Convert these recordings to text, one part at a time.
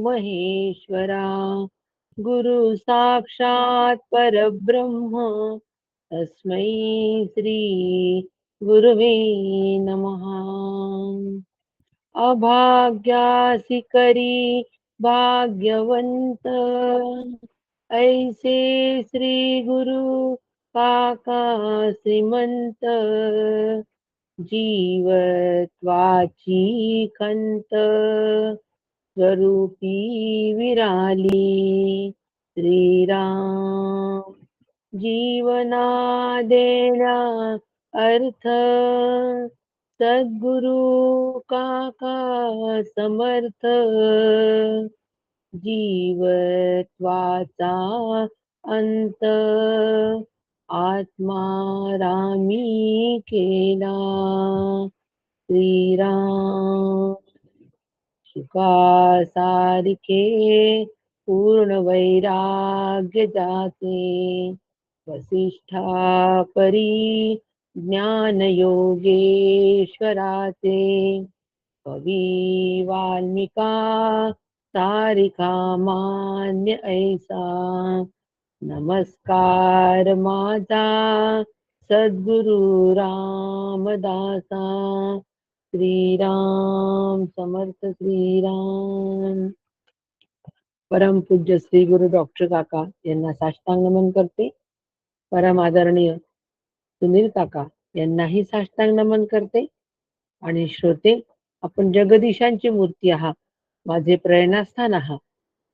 महेश्वरा, गुरु साक्षात् परब्रह्म तस्मै श्री गुरुवे नमः। अभाग्यासी करी भाग्यवंत, ऐसे श्री गुरु काका श्रीमंत, जीवत्वाची खंत स्वरूपी विराली श्रीराम। जीवना देना अर्थ सद्गुरु काका समर्थ, जीवत्वाचा अंत आत्मा रामी केला श्रीराम। सुखासारिखे पूर्ण वैराग्य जाते, वसिष्ठा परी ज्ञान योगेश्वराचे, कवी वाल्मिका सारिका मान्य ऐसा, नमस्कार माझा सद्गुरु रामदासा। श्रीराम समर्थ श्रीराम। परम पूज्य श्री गुरु डॉक्टर काका यांना साष्टांग नमन करते। परम आदरणीय सुनील काका यांनाही साष्टांग नमन करते। आणि श्रोते, आपण जगदीशांची मूर्ती आहात, माझे प्रेरणास्थान आहात,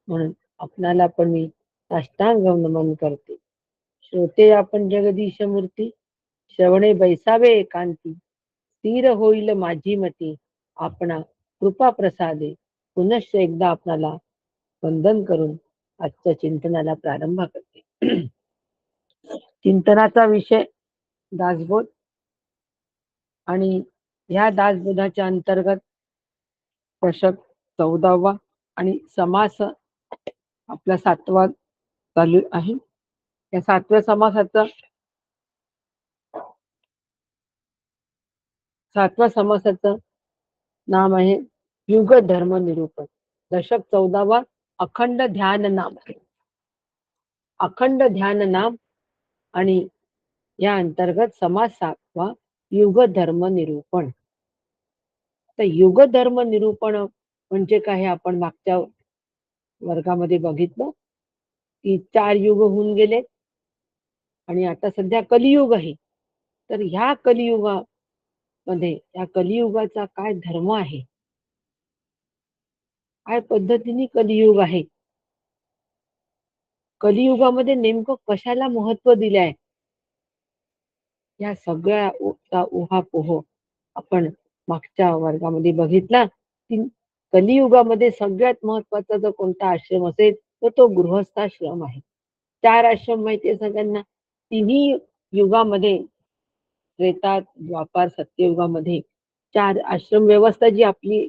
म्हणून आपणाला पण मी साष्टांग नमन करते। श्रोते, आपण जगदीश मूर्ती, श्रवणे बैसावे एकांती, स्थिर होईल माझी मती, आपणा कृपा प्रसादे। पुनश्च एकदा आपणाला वंदन करून आजच्या चिंतनाला प्रारंभ करते। चिंतनाचा विषय दासबोध, आणि ह्या दासबोधाच्या अंतर्गत दशक 14वा आणि समास आपला 7वा चालू आहे। या 7व्या समासाचं नाम आहे युग धर्म निरूपण। दशक 14वा अखंड ध्यान नाम, अखंड ध्यान नाम, आणि या अंतर्गत समास 7वा युग धर्म निरूपण। तर युग धर्म निरूपण म्हणजे काय, आपण मागच्या वर्गामध्ये बघितलं की 4 युग होऊन गेले आणि आता सध्या कलियुग आहे। तर ह्या कलियुगामध्ये, या कलियुगाचा काय धर्म आहे, काय पद्धतीने कलियुग आहे, कलियुगामध्ये नेमकं कशाला महत्व दिलंय, या सगळ्या उहापोह आपण मागच्या वर्गामध्ये बघितला की कलियुगामध्ये सगळ्यात महत्वाचा जो कोणता आश्रम असेल तर तो गृहस्थाश्रम आहे। 4 आश्रम माहिती आहे सगळ्यांना। तिन्ही युगामध्ये, त्रेता, द्वापार, सत्ययुगामध्ये 4 आश्रम व्यवस्था जी आपली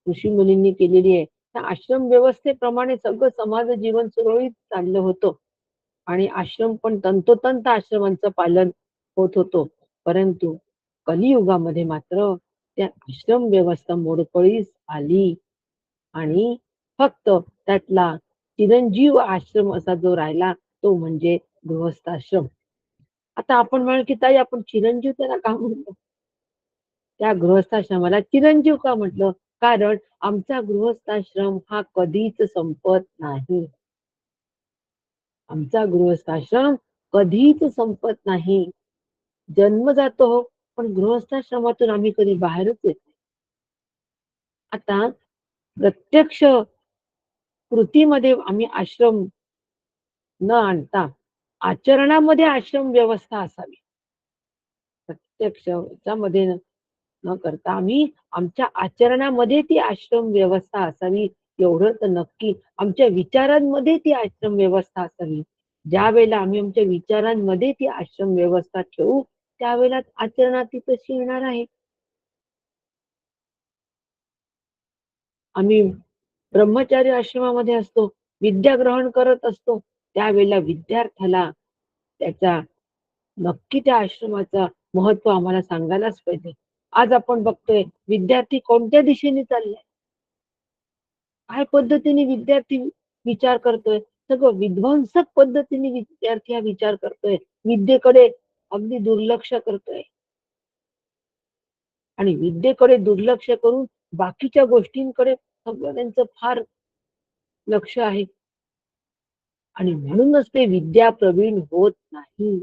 ऋषी मुनींनी केलेली आहे, त्या आश्रम व्यवस्थेप्रमाणे सगळं समाज जीवन सुरळीत चाललं होतं आणि आश्रम पण तंतोतंत आश्रमांचं पालन होत होतं। परंतु कलियुगामध्ये मात्र त्या आश्रम व्यवस्था मोडकळीस आली आणि फक्त त्यातला चिरंजीव आश्रम असा जो राहिला तो म्हणजे गृहस्थाश्रम। आता आपण म्हणू की ताई, आपण चिरंजीव त्याला का म्हणतो, त्या गृहस्थाश्रमाला चिरंजीव का म्हटलं, कारण आमचा गृहस्थाश्रम हा कधीच संपत नाही। आमचा गृहस्थाश्रम कधीच संपत नाही। जन्म जातो पण गृहस्थाश्रमातून आम्ही कधी बाहेरच येत नाही। आता प्रत्यक्ष कृतीमध्ये आम्ही आश्रम न आणता आचरणामध्ये आश्रम व्यवस्था असावी। प्रत्यक्ष मध्ये न करता आम्ही आमच्या आचरणामध्ये ती आश्रम व्यवस्था असावी, एवढं तर नक्की। आमच्या विचारांमध्ये ती आश्रम व्यवस्था असावी। ज्या वेळेला आम्ही आमच्या विचारांमध्ये ती आश्रम व्यवस्था ठेवू, त्यावेळेला आचरणात ती तशी येणार आहे। आम्ही ब्रह्मचारी आश्रमामध्ये असतो, विद्या ग्रहण करत असतो, त्यावेळेला विद्यार्थ्याला त्याचा नक्की त्या आश्रमाचा महत्व आम्हाला सांगायलाच पाहिजे। आज आपण बघतोय विद्यार्थी कोणत्या दिशेने चाललाय, काय पद्धतीने विद्यार्थी विचार करतोय, सगळं विध्वंसक पद्धतीने विद्यार्थी हा विचार करतोय, विद्येकडे अगदी दुर्लक्ष करतोय. आणि विद्येकडे दुर्लक्ष करून बाकीच्या गोष्टींकडे सगळं त्यांचं फार लक्ष आहे. आणि म्हणूनच ते विद्या प्रवीण होत नाही.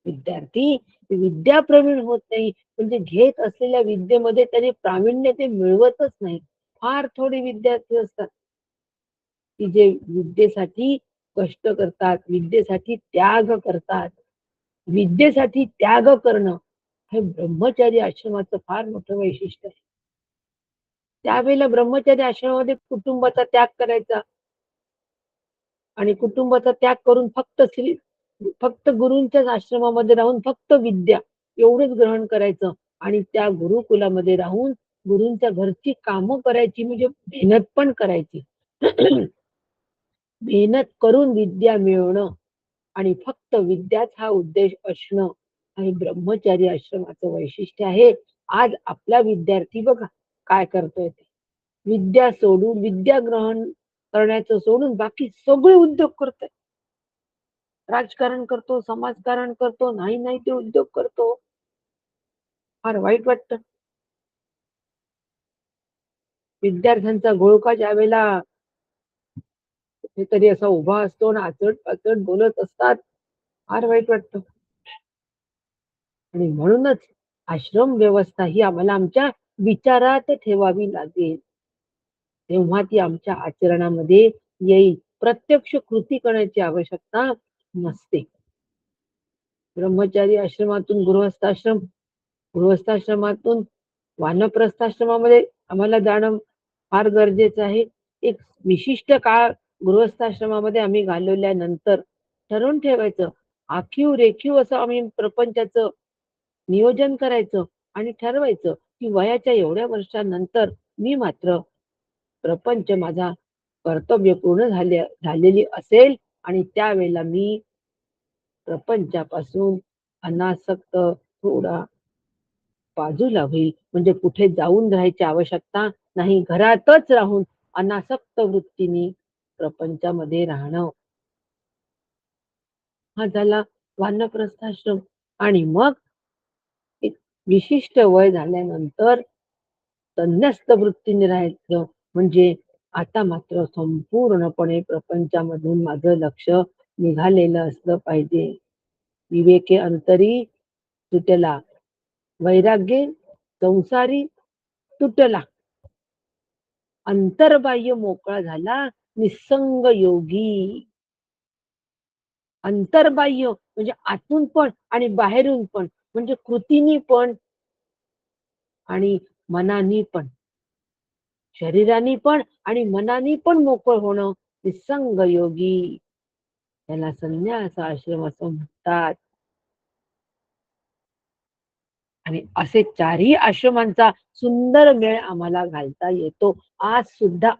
विद्यार्थी विद्या प्रवीण होत नाही, म्हणजे घेत असलेल्या विद्येमध्ये त्याने प्रावीण्य ते मिळवतच नाही. फार थोडे विद्यार्थी असतात की जे विद्येसाठी कष्ट करतात, विद्येसाठी त्याग करतात. विद्येसाठी त्याग करणं हे ब्रह्मचारी आश्रमाचं फार मोठं वैशिष्ट्य आहे. त्यावेळेला ब्रह्मचारी आश्रमामध्ये कुटुंबाचा त्याग करायचा आणि कुटुंबाचा त्याग करून फक्त गुरूंच्याच आश्रमामध्ये राहून फक्त विद्या एवढंच ग्रहण करायचं आणि त्या गुरुकुलामध्ये राहून गुरूंच्या घरची कामं करायची, म्हणजे मेहनत पण करायची. मेहनत करून विद्या मिळवणं आणि फक्त विद्याच हा उद्देश असणं आणि ब्रह्मचारी आश्रमाचं वैशिष्ट्य आहे. आज आपला विद्यार्थी बघा काय करतोय ते. विद्या ग्रहण करण्याचं सोडून बाकी सगळे उद्योग करतोय. राजकारण करतो, समाजकारण करतो, नाही ते उद्योग करतो. फार वाईट वाटतं. विद्यार्थ्यांचा घोळका ज्यावेळेला कुठेतरी असा उभा असतो आणि आचट बोलत असतात, फार वाईट वाटतं. आणि म्हणूनच आश्रम व्यवस्था ही आम्हाला आमच्या विचारात ठेवावी लागेल. तेव्हा ती आमच्या आचरणामध्ये येईल. प्रत्यक्ष कृती करण्याची आवश्यकता नसते. ब्रह्मचारी आश्रमातून गृहस्थाश्रमातून वानप्रस्थाश्रमामध्ये आम्हाला जाणं फार गरजेचं आहे. एक विशिष्ट काळ गृहस्थाश्रमामध्ये आम्ही घालवल्यानंतर ठरवून ठेवायचं. आखीव रेखीव असं आम्ही प्रपंचाचं नियोजन करायचं आणि ठरवायचं, की वयाच्या एवढ्या वर्षानंतर मी मात्र प्रपंच माझा कर्तव्य पूर्ण झालेली असेल आणि त्यावेळेला मी प्रपंचापासून अनासक्त थोडा बाजूला होईल. म्हणजे कुठे जाऊन राहायची आवश्यकता नाही. घरातच राहून अनासक्त वृत्तीने प्रपंचामध्ये राहणं. हा झाला वानप्रस्थाश्रम. आणि मग एक विशिष्ट वय झाल्यानंतर संन्यस्त वृत्तीने राहायचं. म्हणजे आता मात्र संपूर्णपणे प्रपंचामधून माझं लक्ष निघालेलं असलं पाहिजे. विवेके अंतरी तुटला, वैराग्य संसारी तुटला, अंतर्बाह्य मोकळा झाला, निसंग योगी. अंतर्बाह्य म्हणजे आतून पण आणि बाहेरून पण, म्हणजे कृतीनी पण आणि मनानी पण, शरीरानी पण आणि मनानी पण मोकळ होणं, निसंग योगी. त्याला संन्यास आश्रम असं म्हणतात. आणि असे चारही आश्रमांचा सुंदर मेळ आम्हाला घालता येतो. आज सुद्धा,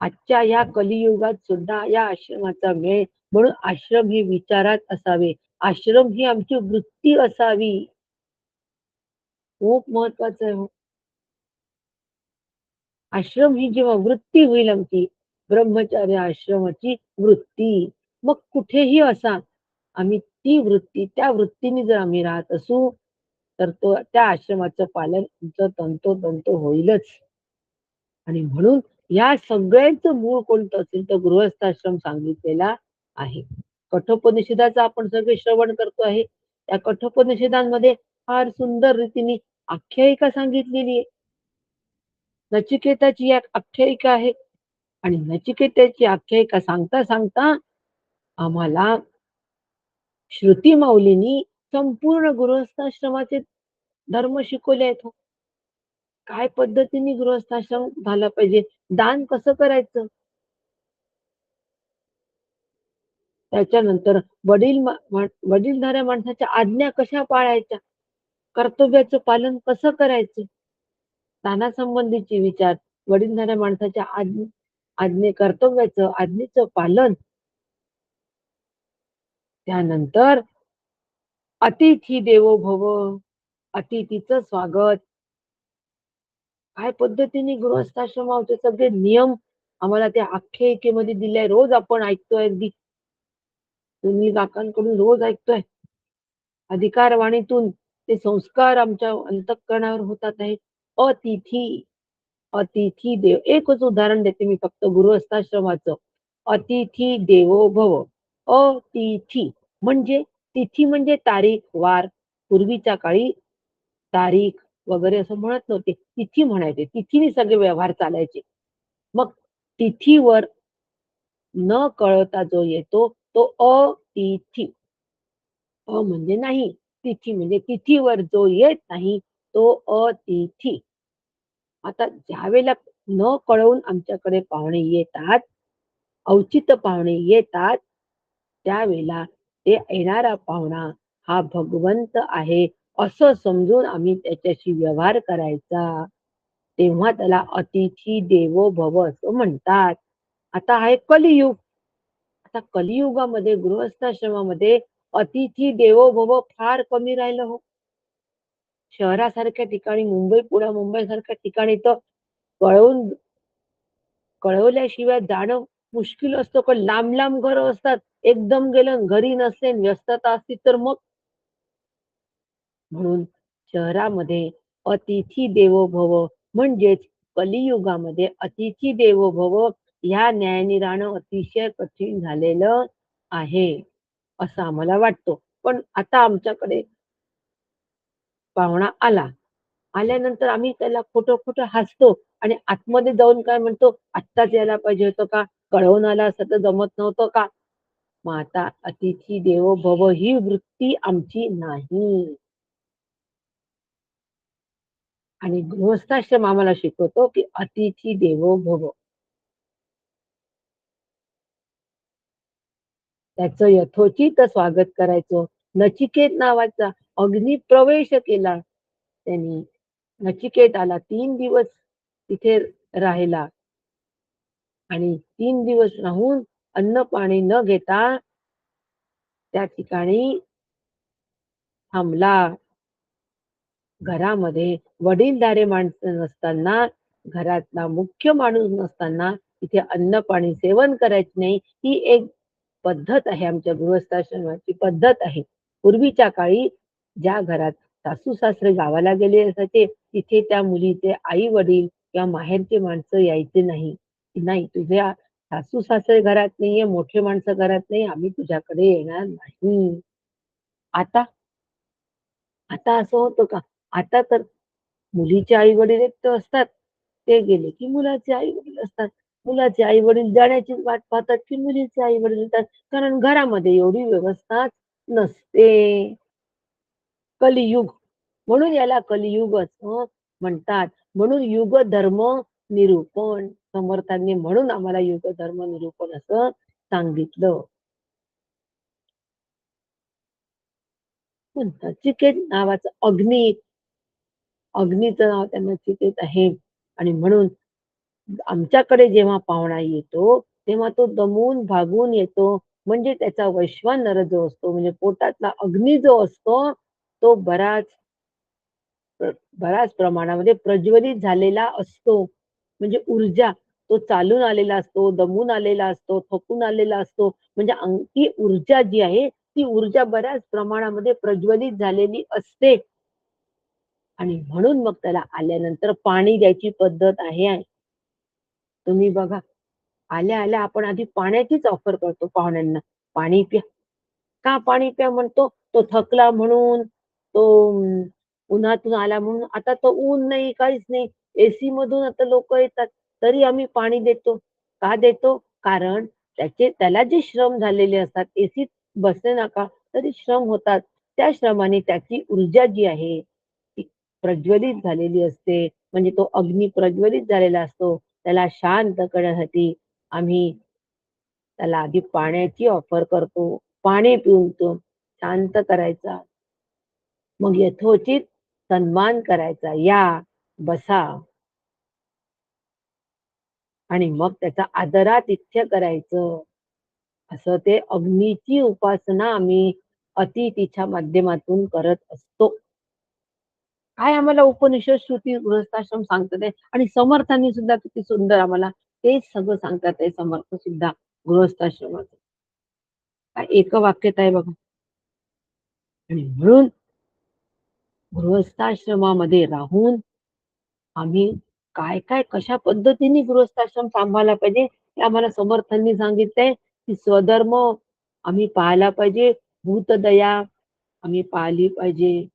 आजच्या या कलियुगात सुद्धा या आश्रमाचा मेळ. म्हणून आश्रम ही विचारात असावे, आश्रम ही आमची वृत्ती असावी. खूप महत्वाचं आहे हो. आश्रम ही जेव्हा वृत्ती होईल आमची, ब्रह्मचार्य आश्रमाची वृत्ती, मग कुठेही असा आम्ही ती वृत्ती, त्या वृत्तीने जर आम्ही राहत असू तर त्या आश्रमाचं पालन आमचं तंतोतंत होईलच. आणि म्हणून या सगळ्यांचं मूळ कोणतं असेल तर गृहस्थाश्रम सांगितलेला आहे. कठोपनिषदाचं आपण सगळे श्रवण करतो आहे. त्या कठोपनिषदांमध्ये फार सुंदर रीतीने आख्यायिका सांगितलेली आहे. नचिकेताची एक आख्यायिका आहे आणि नचिकेताची आख्यायिका सांगता सांगता आम्हाला श्रुती माऊलींनी संपूर्ण गृहस्थाश्रमाचे धर्म शिकवले आहेत हो. काय पद्धतीने गृहस्थाश्रम झाला पाहिजे, दान कसं करायचं, त्याच्यानंतर वडीलधाऱ्या माणसाच्या आज्ञा कशा पाळायच्या, कर्तव्याचं पालन कसं करायचं, दानासंबंधीचे विचार, वडीलधाऱ्या माणसाच्या कर्तव्याचं आज्ञेचं पालन, त्यानंतर अतिथी देवो भव, अतिथीचं स्वागत, काय पद्धतीने गृहस्थाश्रमाचे सगळे नियम आम्हाला त्या आख्यायिकेमध्ये दिले. रोज आपण ऐकतोय, अगदी सुनील काकांकडून रोज ऐकतोय. अधिकारवाणीतून ते संस्कार आमच्या अंतःकरणावर होतात आहेत. अतिथी, अतिथी देव. एकच उदाहरण देते मी फक्त गृहस्थाश्रमाचं. अतिथी देवो भव. अतिथी म्हणजे, तिथी म्हणजे तारीख, वार. पूर्वीच्या काळी तारीख वगैरे असं म्हणत नव्हते. तिथी म्हणायचे. तिथीने सगळे व्यवहार चालायचे. मग तिथीवर न कळता जो येतो तो अतिथी. म्हणजे नाही. तिथी म्हणजे तिथीवर जो येत नाही तो अतिथी. आता ज्यावेळेला न कळवून आमच्याकडे पाहुणे येतात, अवचित पाहुणे येतात, त्यावेळेला ते येणारा पाहुणा हा भगवंत आहे असं समजून आम्ही त्याच्याशी व्यवहार करायचा. तेव्हा त्याला अतिथी देवो भव असं म्हणतात. आता आहे कलियुग. आता कलियुगामध्ये गृहस्थाश्रमामध्ये अतिथी देवो भव फार कमी राहिलं हो. शहरासारख्या ठिकाणी मुंबई, पुणे, मुंबईसारख्या ठिकाणी तर कळवून कळवल्याशिवाय जाणं मुश्किल असतं. पण लांब-लांब घरं असतात. एकदम गेलं आणि घरी नसले आणि व्यस्तता असली तर मग म्हणून शहरामध्ये अतिथी देवो भव म्हणजेच कलियुगामध्ये अतिथी देवो भव ह्या न्यायाने राहणं अतिशय कठीण झालेलं आहे, असं आम्हाला वाटतं. पण आता आमच्याकडे पाहुणा आला. आल्यानंतर आम्ही त्याला खोटं-खोटं हसतो आणि आतमध्ये जाऊन काय म्हणतो, "आत्ताच यायला पाहिजे होतं का? कळवून आला असतं तर जमत नव्हतं का?" मग आता अतिथी देवो भव ही वृत्ती आमची नाही. आणि गृहस्थाश्रम आम्हाला शिकवतो, की अतिथी देवो भव. त्याचं यथोचित स्वागत करायचं. नचिकेत नावाचा अग्नी प्रवेश केला त्यांनी. नचिकेत आला 3 दिवस तिथे राहिला आणि 3 दिवस राहून अन्न-पाणी न घेता त्या ठिकाणी थांबला. घरामध्ये वडीलधारे माणसं नसताना, घरातला मुख्य माणूस नसताना तिथे अन्न-पाणी सेवन करायचं नाही, ही एक पद्धत आहे. आमच्या गृहस्थाश्रमाची पद्धत आहे. पूर्वीच्या काळी ज्या घरात सासू-सासरे गावाला गेले असायचे, तिथे त्या मुलीचे आई-वडील किंवा माहेरचे माणसं यायचे नाही. की नाही, तुझ्या सासू-सासरे घरात नाहीये, मोठे माणसं घरात नाही, आम्ही तुझ्याकडे येणार नाही. आता आता असं होतं का? आता तर मुलीचे आई-वडील एकटे असतात. ते गेले की मुलाचे आई-वडील असतात. मुलाचे आई-वडील जाण्याचीच वाट पाहतात, की मुलीचे आई-वडील येतात. कारण घरामध्ये एवढी व्यवस्थाच नसते. कलियुग. म्हणून याला कलियुग असं म्हणतात. म्हणून युग धर्म निरूपण. समर्थांनी म्हणून आम्हाला युग धर्म निरूपण असं सांगितलं. पण नचिकेत नावाचं अग्नीचं नाव त्यांना नचिकेत आहे आणि म्हणून आमच्याकडे जेव्हा पाहुणा येतो, तेव्हा तो दमून भागून येतो. म्हणजे त्याचा वैश्वानर जो असतो, म्हणजे पोटातला अग्नी जो असतो, तो बऱ्याच प्रमाणामध्ये प्रज्वलित झालेला असतो. म्हणजे ऊर्जा, तो चालून आलेला असतो, दमून आलेला असतो, थकून आलेला असतो. म्हणजे ती ऊर्जा जी आहे, ती ऊर्जा बऱ्याच प्रमाणामध्ये प्रज्वलित झालेली असते आणि म्हणून मग त्याला आल्यानंतर पाणी द्यायची पद्धत आहे. तुम्ही बघा, आल्या-आल्या आपण आधी पाण्याचीच ऑफर करतो पाहुण्यांना. "पाणी प्या." का पाणी प्या म्हणतो? तो थकला म्हणून, तो उन्हातून आला म्हणून. आता तर ऊन नाही, काहीच नाही. एसी मधून आता लोकं येतात, तरी आम्ही पाणी देतो. का देतो? कारण त्याला जे श्रम झालेले असतात, एसीत बसले ना का तरी श्रम होतात. त्या श्रमाने त्याची ऊर्जा जी आहे, ती प्रज्वलित झालेली असते. म्हणजे तो अग्नी प्रज्वलित झालेला असतो. त्याला शांत करण्यासाठी आम्ही त्याला आधी पाण्याची ऑफर करतो. पाणी पिऊन तो शांत करायचा. मग यथोचित सन्मान करायचा. या, बसा आणि मग त्याचा आदरातिथ्य करायचं. असं ते अग्नीची उपासना आम्ही अतिथीच्या माध्यमातून करत असतो. काय आम्हाला उपनिषद श्रुती गृहस्थाश्रम सांगतात आहे आणि समर्थांनी सुद्धा किती सुंदर आम्हाला तेच सगळं सांगतात आहे समर्थ सुद्धा गृहस्थाश्रमाचं. काय एक वाक्यत आहे बघा. आणि म्हणून गृहस्थाश्रमामध्ये राहून आम्ही काय काय कशा पद्धतीने गृहस्थाश्रम सांभाळला पाहिजे हे आम्हाला समर्थांनी सांगितलंय की स्वधर्म आम्ही पाहायला पाहिजे, भूतदया आम्ही पाहिली पाहिजे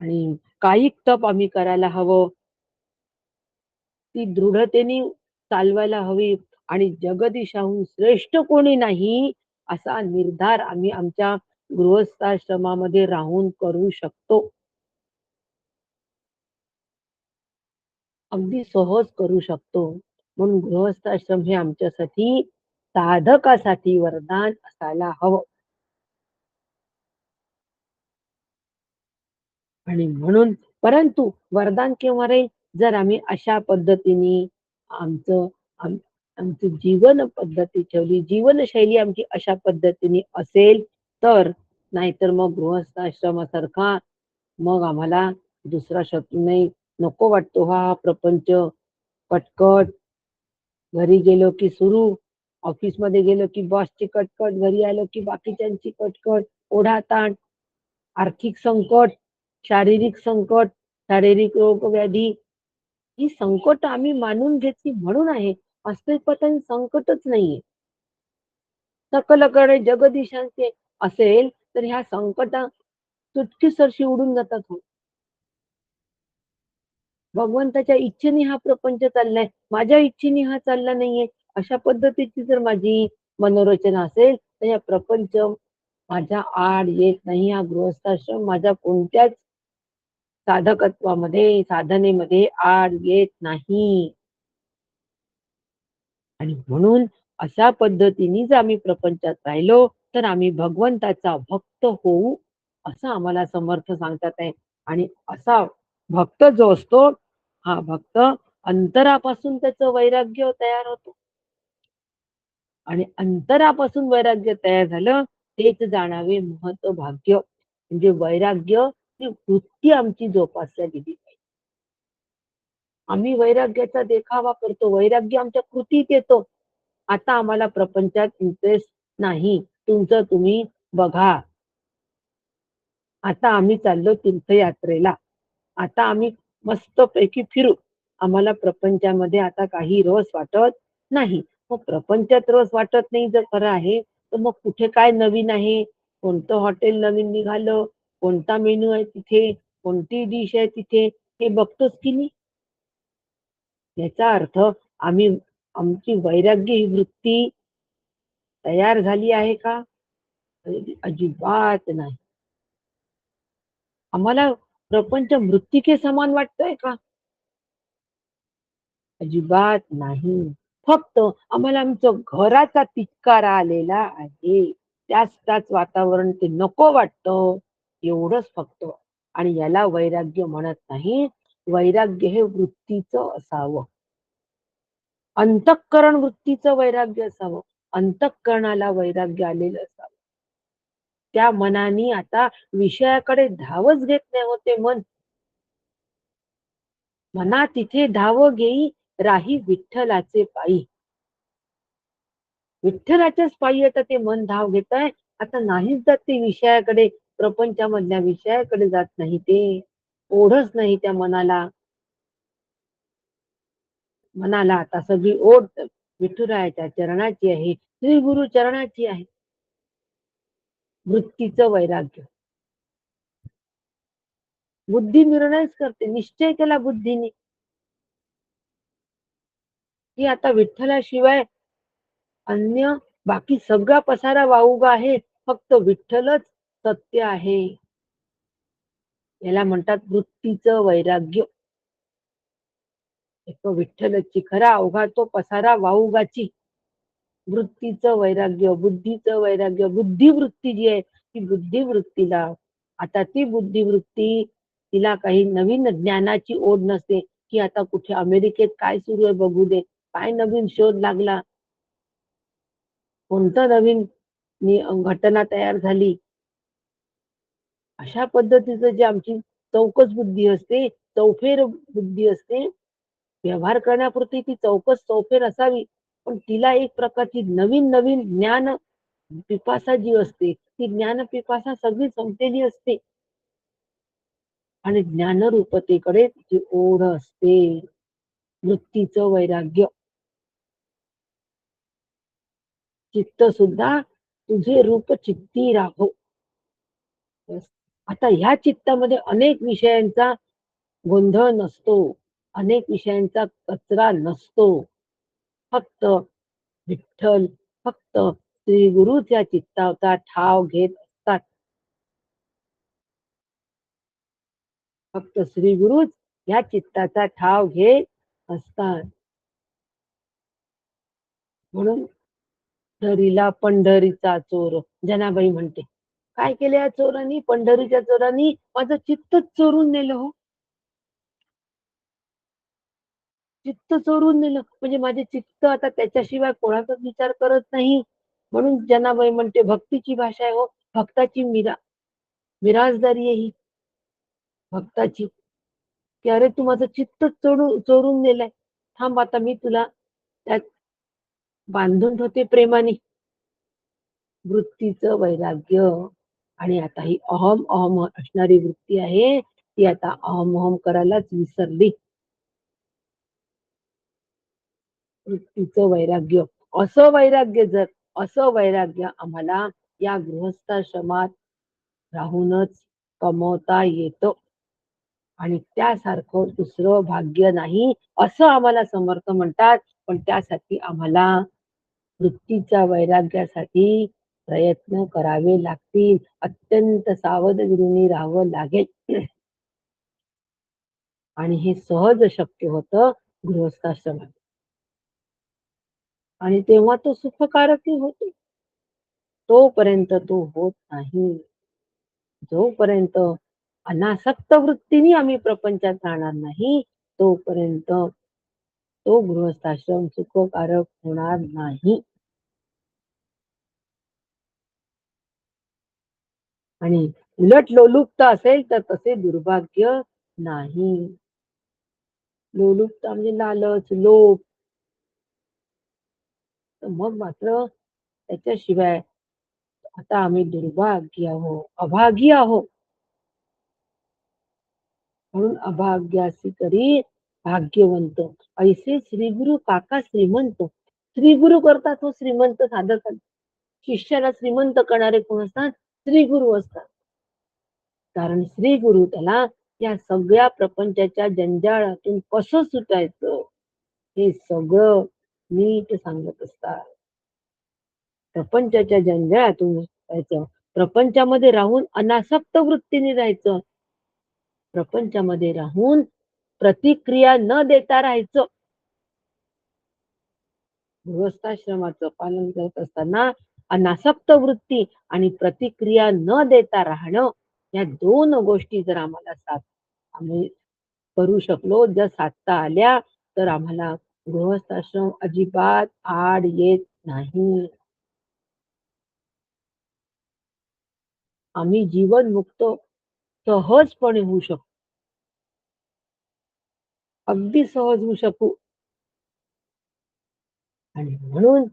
आणि कायिक तप आम्ही करायला हवं. ती दृढतेने चालवायला हवी आणि जगदीशाहून श्रेष्ठ कोणी नाही असा निर्धार आम्ही आमच्या गृहस्थाश्रमामध्ये राहून करू शकतो. अगदी सहज करू शकतो. म्हणून गृहस्थाश्रम हे आमच्यासाठी साधकासाठी वरदान असायला हवं. आणि म्हणून परंतु वरदान केव्हा रे जर आम्ही अशा पद्धतीने आमचं आम आमची जीवन पद्धती ठेवली, जीवनशैली आमची अशा पद्धतीने असेल तर, नाहीतर मग गृहस्थाश्रमासारखा मग आम्हाला दुसरा शत्रू नाही. नको वाटतो हा प्रपंच कटकट. घरी गेलो की सुरू, ऑफिसमध्ये गेलो की बॉसची कटकट, घरी आलो की बाकीच्यांची कटकट, ओढाताण, आर्थिक संकट, शारीरिक संकट, शारीरिक रोग व्याधी ही संकट आम्ही मानून घेतली म्हणून आहे. वास्तविक संकटच नाहीये. सकलकडे जगदीशांचे असेल तर ह्या संकटा चुटकीसरशी उडून जातात हो. भगवंताच्या इच्छेने हा प्रपंच चाललाय, माझ्या इच्छेने हा चालला नाहीये. अशा पद्धतीची जर माझी मनोरचना असेल तर या प्रपंच माझ्या आड येत नाही. हा गृहस्थाश्रम माझ्या कोणत्याच साधकत्वामध्ये, साधनेमध्ये आड येत नाही. आणि म्हणून अशा पद्धतीने जर आम्ही प्रपंचात राहिलो तर आम्ही भगवंताचा भक्त होऊ असं आम्हाला समर्थ सांगतात आहे. आणि असा भक्त जो असतो हा भक्त अंतरापासून त्याचं वैराग्य तयार होतो आणि अंतरापासून वैराग्य तयार झालं तेच जाणावे महत्व भाग्य. म्हणजे वैराग्य ही वृत्ती आमची जोपासल्या गेली. आम्ही वैराग्याचा देखावा करतो, वैराग्य आमच्या कृतीत येतो. आता आम्हाला प्रपंचात इंटरेस्ट नाही, तुमचं तुम्ही बघा. आता आम्ही चाललो तीर्थयात्रेला, आता आम्ही मस्तपैकी फिरू. आम्हाला प्रपंचामध्ये आता काही रस वाटत नाही. मग प्रपंचात रस वाटत नाही जर खरं आहे तर मग कुठे काय नवीन आहे, कोणतं हॉटेल नवीन निघालं, कोणता मेनू आहे तिथे, कोणती डिश आहे तिथे, हे बघतोच की नाही. याचा अर्थ आम्ही आमची वैराग्य ही वृत्ती तयार झाली आहे का? अजिबात नाही. आम्हाला प्रपंच मृत्तिके समान वाटतोय का? अजिबात नाही. फक्त आम्हाला आमचं घराचा तिटकारा आलेला आहे. त्याच वातावरण ते नको वाटतं एवढंच फक्त. आणि याला वैराग्य म्हणत नाही. वैराग्य हे वृत्तीचं असावं. अंतःकरण वृत्तीचं वैराग्य असावं. अंतःकरणाला वैराग्य आलेलं असावं. त्या मनाने आता विषयाकडे धावच घेत नाही होते मन. मना तिथे धाव घेई राही विठ्ठलाचे पायी. विठ्ठलाच्याच पायी आता ते मन धाव घेत आहे. आता नाहीच जात ते विषयाकडे, प्रपंचामधल्या विषयाकडे जात नाही ते. ओढच नाही त्या मनाला. मनाला आता सगळी ओढ विठुरायाच्या चरणाची आहे, श्री गुरु चरणाची आहे. वृत्तीचं वैराग्य. बुद्धी निर्णयच करते, निश्चय केला बुद्धीने की आता विठ्ठलाशिवाय अन्य बाकी सगळा पसारा वाऊगा आहे, फक्त विठ्ठलच सत्य आहे. याला म्हणतात वृत्तीचं वैराग्य. एक विठ्ठलची खरा अवघा तो पसारा वाऊगाची. वृत्तीचं वैराग्य, बुद्धीचं वैराग्य, बुद्धिवृत्ती जी आहे ती बुद्धिवृत्तीला आता ती बुद्धिवृत्ती तिला काही नवीन ज्ञानाची ओढ नसते की आता कुठे अमेरिकेत काय सुरू आहे बघू दे, काय नवीन शोध लागला, कोणतं नवीन घटना तयार झाली. अशा पद्धतीचं जे आमची चौकस बुद्धी असते, चौफेर बुद्धी असते, व्यवहार करण्यापुरती ती चौकस चौफेर असावी, पण तिला एक प्रकारची नवीन नवीन ज्ञान पिपासा जी असते, ती ज्ञान पिपासा सगळी संपलेली असते आणि ज्ञानरूपतेकडे तिची ओढ असते. वृत्तीचं वैराग्य. चित्त सुद्धा तुझे रूप चित्ती राहो. बस. आता ह्या चित्तामध्ये अनेक विषयांचा गोंधळ नसतो, अनेक विषयांचा कचरा नसतो. फक्त विठ्ठल, फक्त श्री गुरुच या चित्ताचा ठाव घेत असतात. फक्त श्री गुरुच या चित्ताचा ठाव घेत असतात. म्हणून पंढरीला पंढरीचा चोर जनाबाई म्हणते. काय केलं या चोरांनी, पंढरीच्या चोरांनी? माझं चित्तच चोरून नेलं हो. चित्त चोरून नेलं म्हणजे माझे चित्त आता त्याच्याशिवाय कोणाचाच विचार करत नाही. म्हणून जनाबाई म्हणते भक्तीची भाषा आहे हो, भक्ताची मिराजदारी आहे ही भक्ताची, की अरे तू माझं चित्त चोरून नेलंय, थांब आता मी तुला त्यात बांधून ठेवते प्रेमाने. वृत्तीचं वैराग्य. आणि आता ही अहम अहम असणारी वृत्ती आहे, ती आता अहम अहम करायलाच विसरली. वृत्तीचं वैराग्य. असं वैराग्य आम्हाला या गृहस्थाश्रमात राहूनच कमवता येतं आणि त्यासारखं दुसरं भाग्य नाही असं आम्हाला समर्थ म्हणतात. पण त्यासाठी आम्हाला वृत्तीच्या वैराग्यासाठी प्रयत्न करावे लागतील. अत्यंत सावधगिरीने राहावं लागेल आणि हे सहज शक्य होतं गृहस्थाश्रमात. आणि तेव्हा तो सुखकारकही होतो. तोपर्यंत तो होत नाही. जोपर्यंत अनासक्त वृत्तीने आम्ही प्रपंचात राहणार नाही, तोपर्यंत तो गृहस्थाश्रम सुखकारक होणार नाही. आणि उलट लोलुपता असेल तर तसे दुर्भाग्य नाही. लोलुपता म्हणजे लालच, लोभ. मग मात्र त्याच्याशिवाय आता आम्ही दुर्भाग्य आहो, अभागी आहो. म्हणून अभाग्यासी तरी भाग्यवंत. ऐसे श्री गुरु काका श्रीमंत. श्री गुरु करतात तो श्रीमंत साधक. शिष्याला श्रीमंत करणारे कोण असतात? श्री गुरु असतात. कारण श्री गुरु त्याला या सगळ्या प्रपंचाच्या जंजाळातून कसं सुटायचं हे सगळं नीट सांगत असतात. प्रपंचाच्या जंजाळातून सुटायचं, प्रपंचामध्ये राहून अनासक्त वृत्तीने राहायचं, प्रपंचामध्ये राहून प्रतिक्रिया न देता राहायचं. गृहस्थाश्रमाचं पालन करत असताना अनासक्त वृत्ती आणि प्रतिक्रिया न देता राहणं, या दोन गोष्टी जर आम्ही करू शकलो, जर साधता आल्या, तर आम्हाला गृहस्थाश्रम अजिबात आड येत नाही. आम्ही जीवनमुक्त सहजपणे होऊ शकतो. अगदी सहज होऊ शकू. आणि म्हणून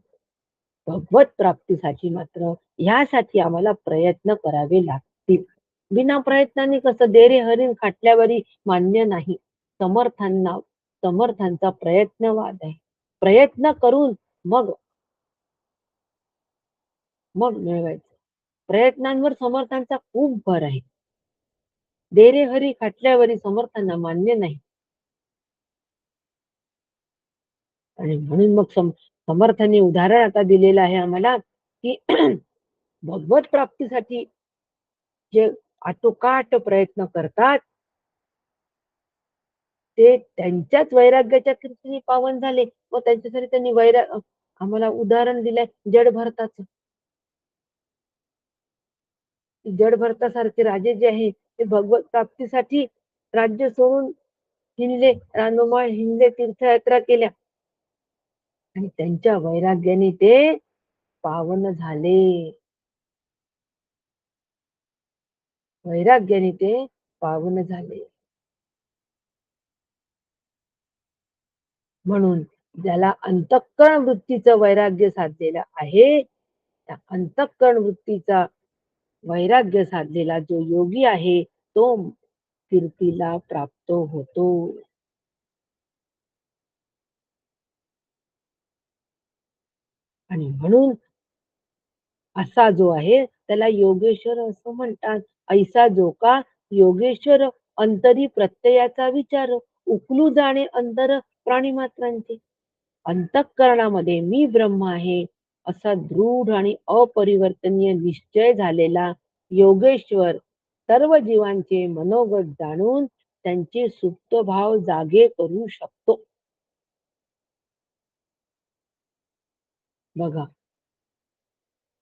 भगवत प्राप्तीसाठी मात्र ह्यासाठी आम्हाला प्रयत्न करावे लागतील. बिना प्रयत्नाने कसं देरे हरीण खाटल्यावरी मान्य नाही. समर्थांचा प्रयत्नवाद आहे. प्रयत्न करून मग मग मिळवायचं. प्रयत्नांवर समर्थांचा खूप भर आहे. देरे हरी खाटल्यावरी समर्थांना मान्य नाही. आणि म्हणून मग समर्थांनी उदाहरण आता दिलेलं आहे आम्हाला, की भगवत प्राप्तीसाठी जे आटोकाट प्रयत्न करतात, ते त्यांच्याच वैराग्याच्या कीर्तीने पावन झाले. मग त्यांच्यासाठी त्यांनी आम्हाला उदाहरण दिलंय जड भरताच. जड भरतासारखे राजे जे आहे ते भगवत प्राप्तीसाठी राज्य सोडून हिंडले, रानोमाळ हिंडले, तीर्थयात्रा केल्या आणि त्यांच्या वैराग्याने ते पावन झाले. वैराग्याने ते पावन झाले. म्हणून ज्याला अंतःकरण वृत्तीचं वैराग्य साधलेलं आहे, त्या अंतःकरण वृत्तीचा वैराग्य साधलेला जो योगी आहे, तो कीर्तीला प्राप्त होतो. आणि म्हणून असा जो आहे त्याला योगेश्वर असं म्हणतात. ऐसा जो का योगेश्वर अंतरी प्रत्ययाचा विचार उकलू जाणे अंतर प्राणिमात्रांचे. अंतःकरणामध्ये मी ब्रह्म आहे असा दृढ आणि अपरिवर्तनीय निश्चय झालेला योगेश्वर सर्व जीवांचे मनोगत जाणून त्यांचे सुप्त भाव जागे करू शकतो. बघा,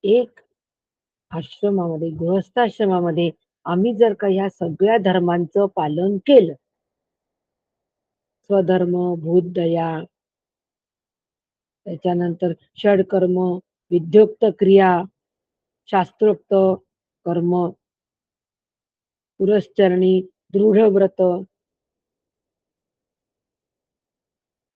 एक आश्रमामध्ये, गृहस्थाश्रमामध्ये आम्ही जर का ह्या सगळ्या धर्मांचं पालन केलं, स्वधर्म, भूतदया, त्याच्यानंतर षडकर्म, विद्योक्त क्रिया, शास्त्रोक्त कर्म, पुरस्चरणी, दृढ व्रत,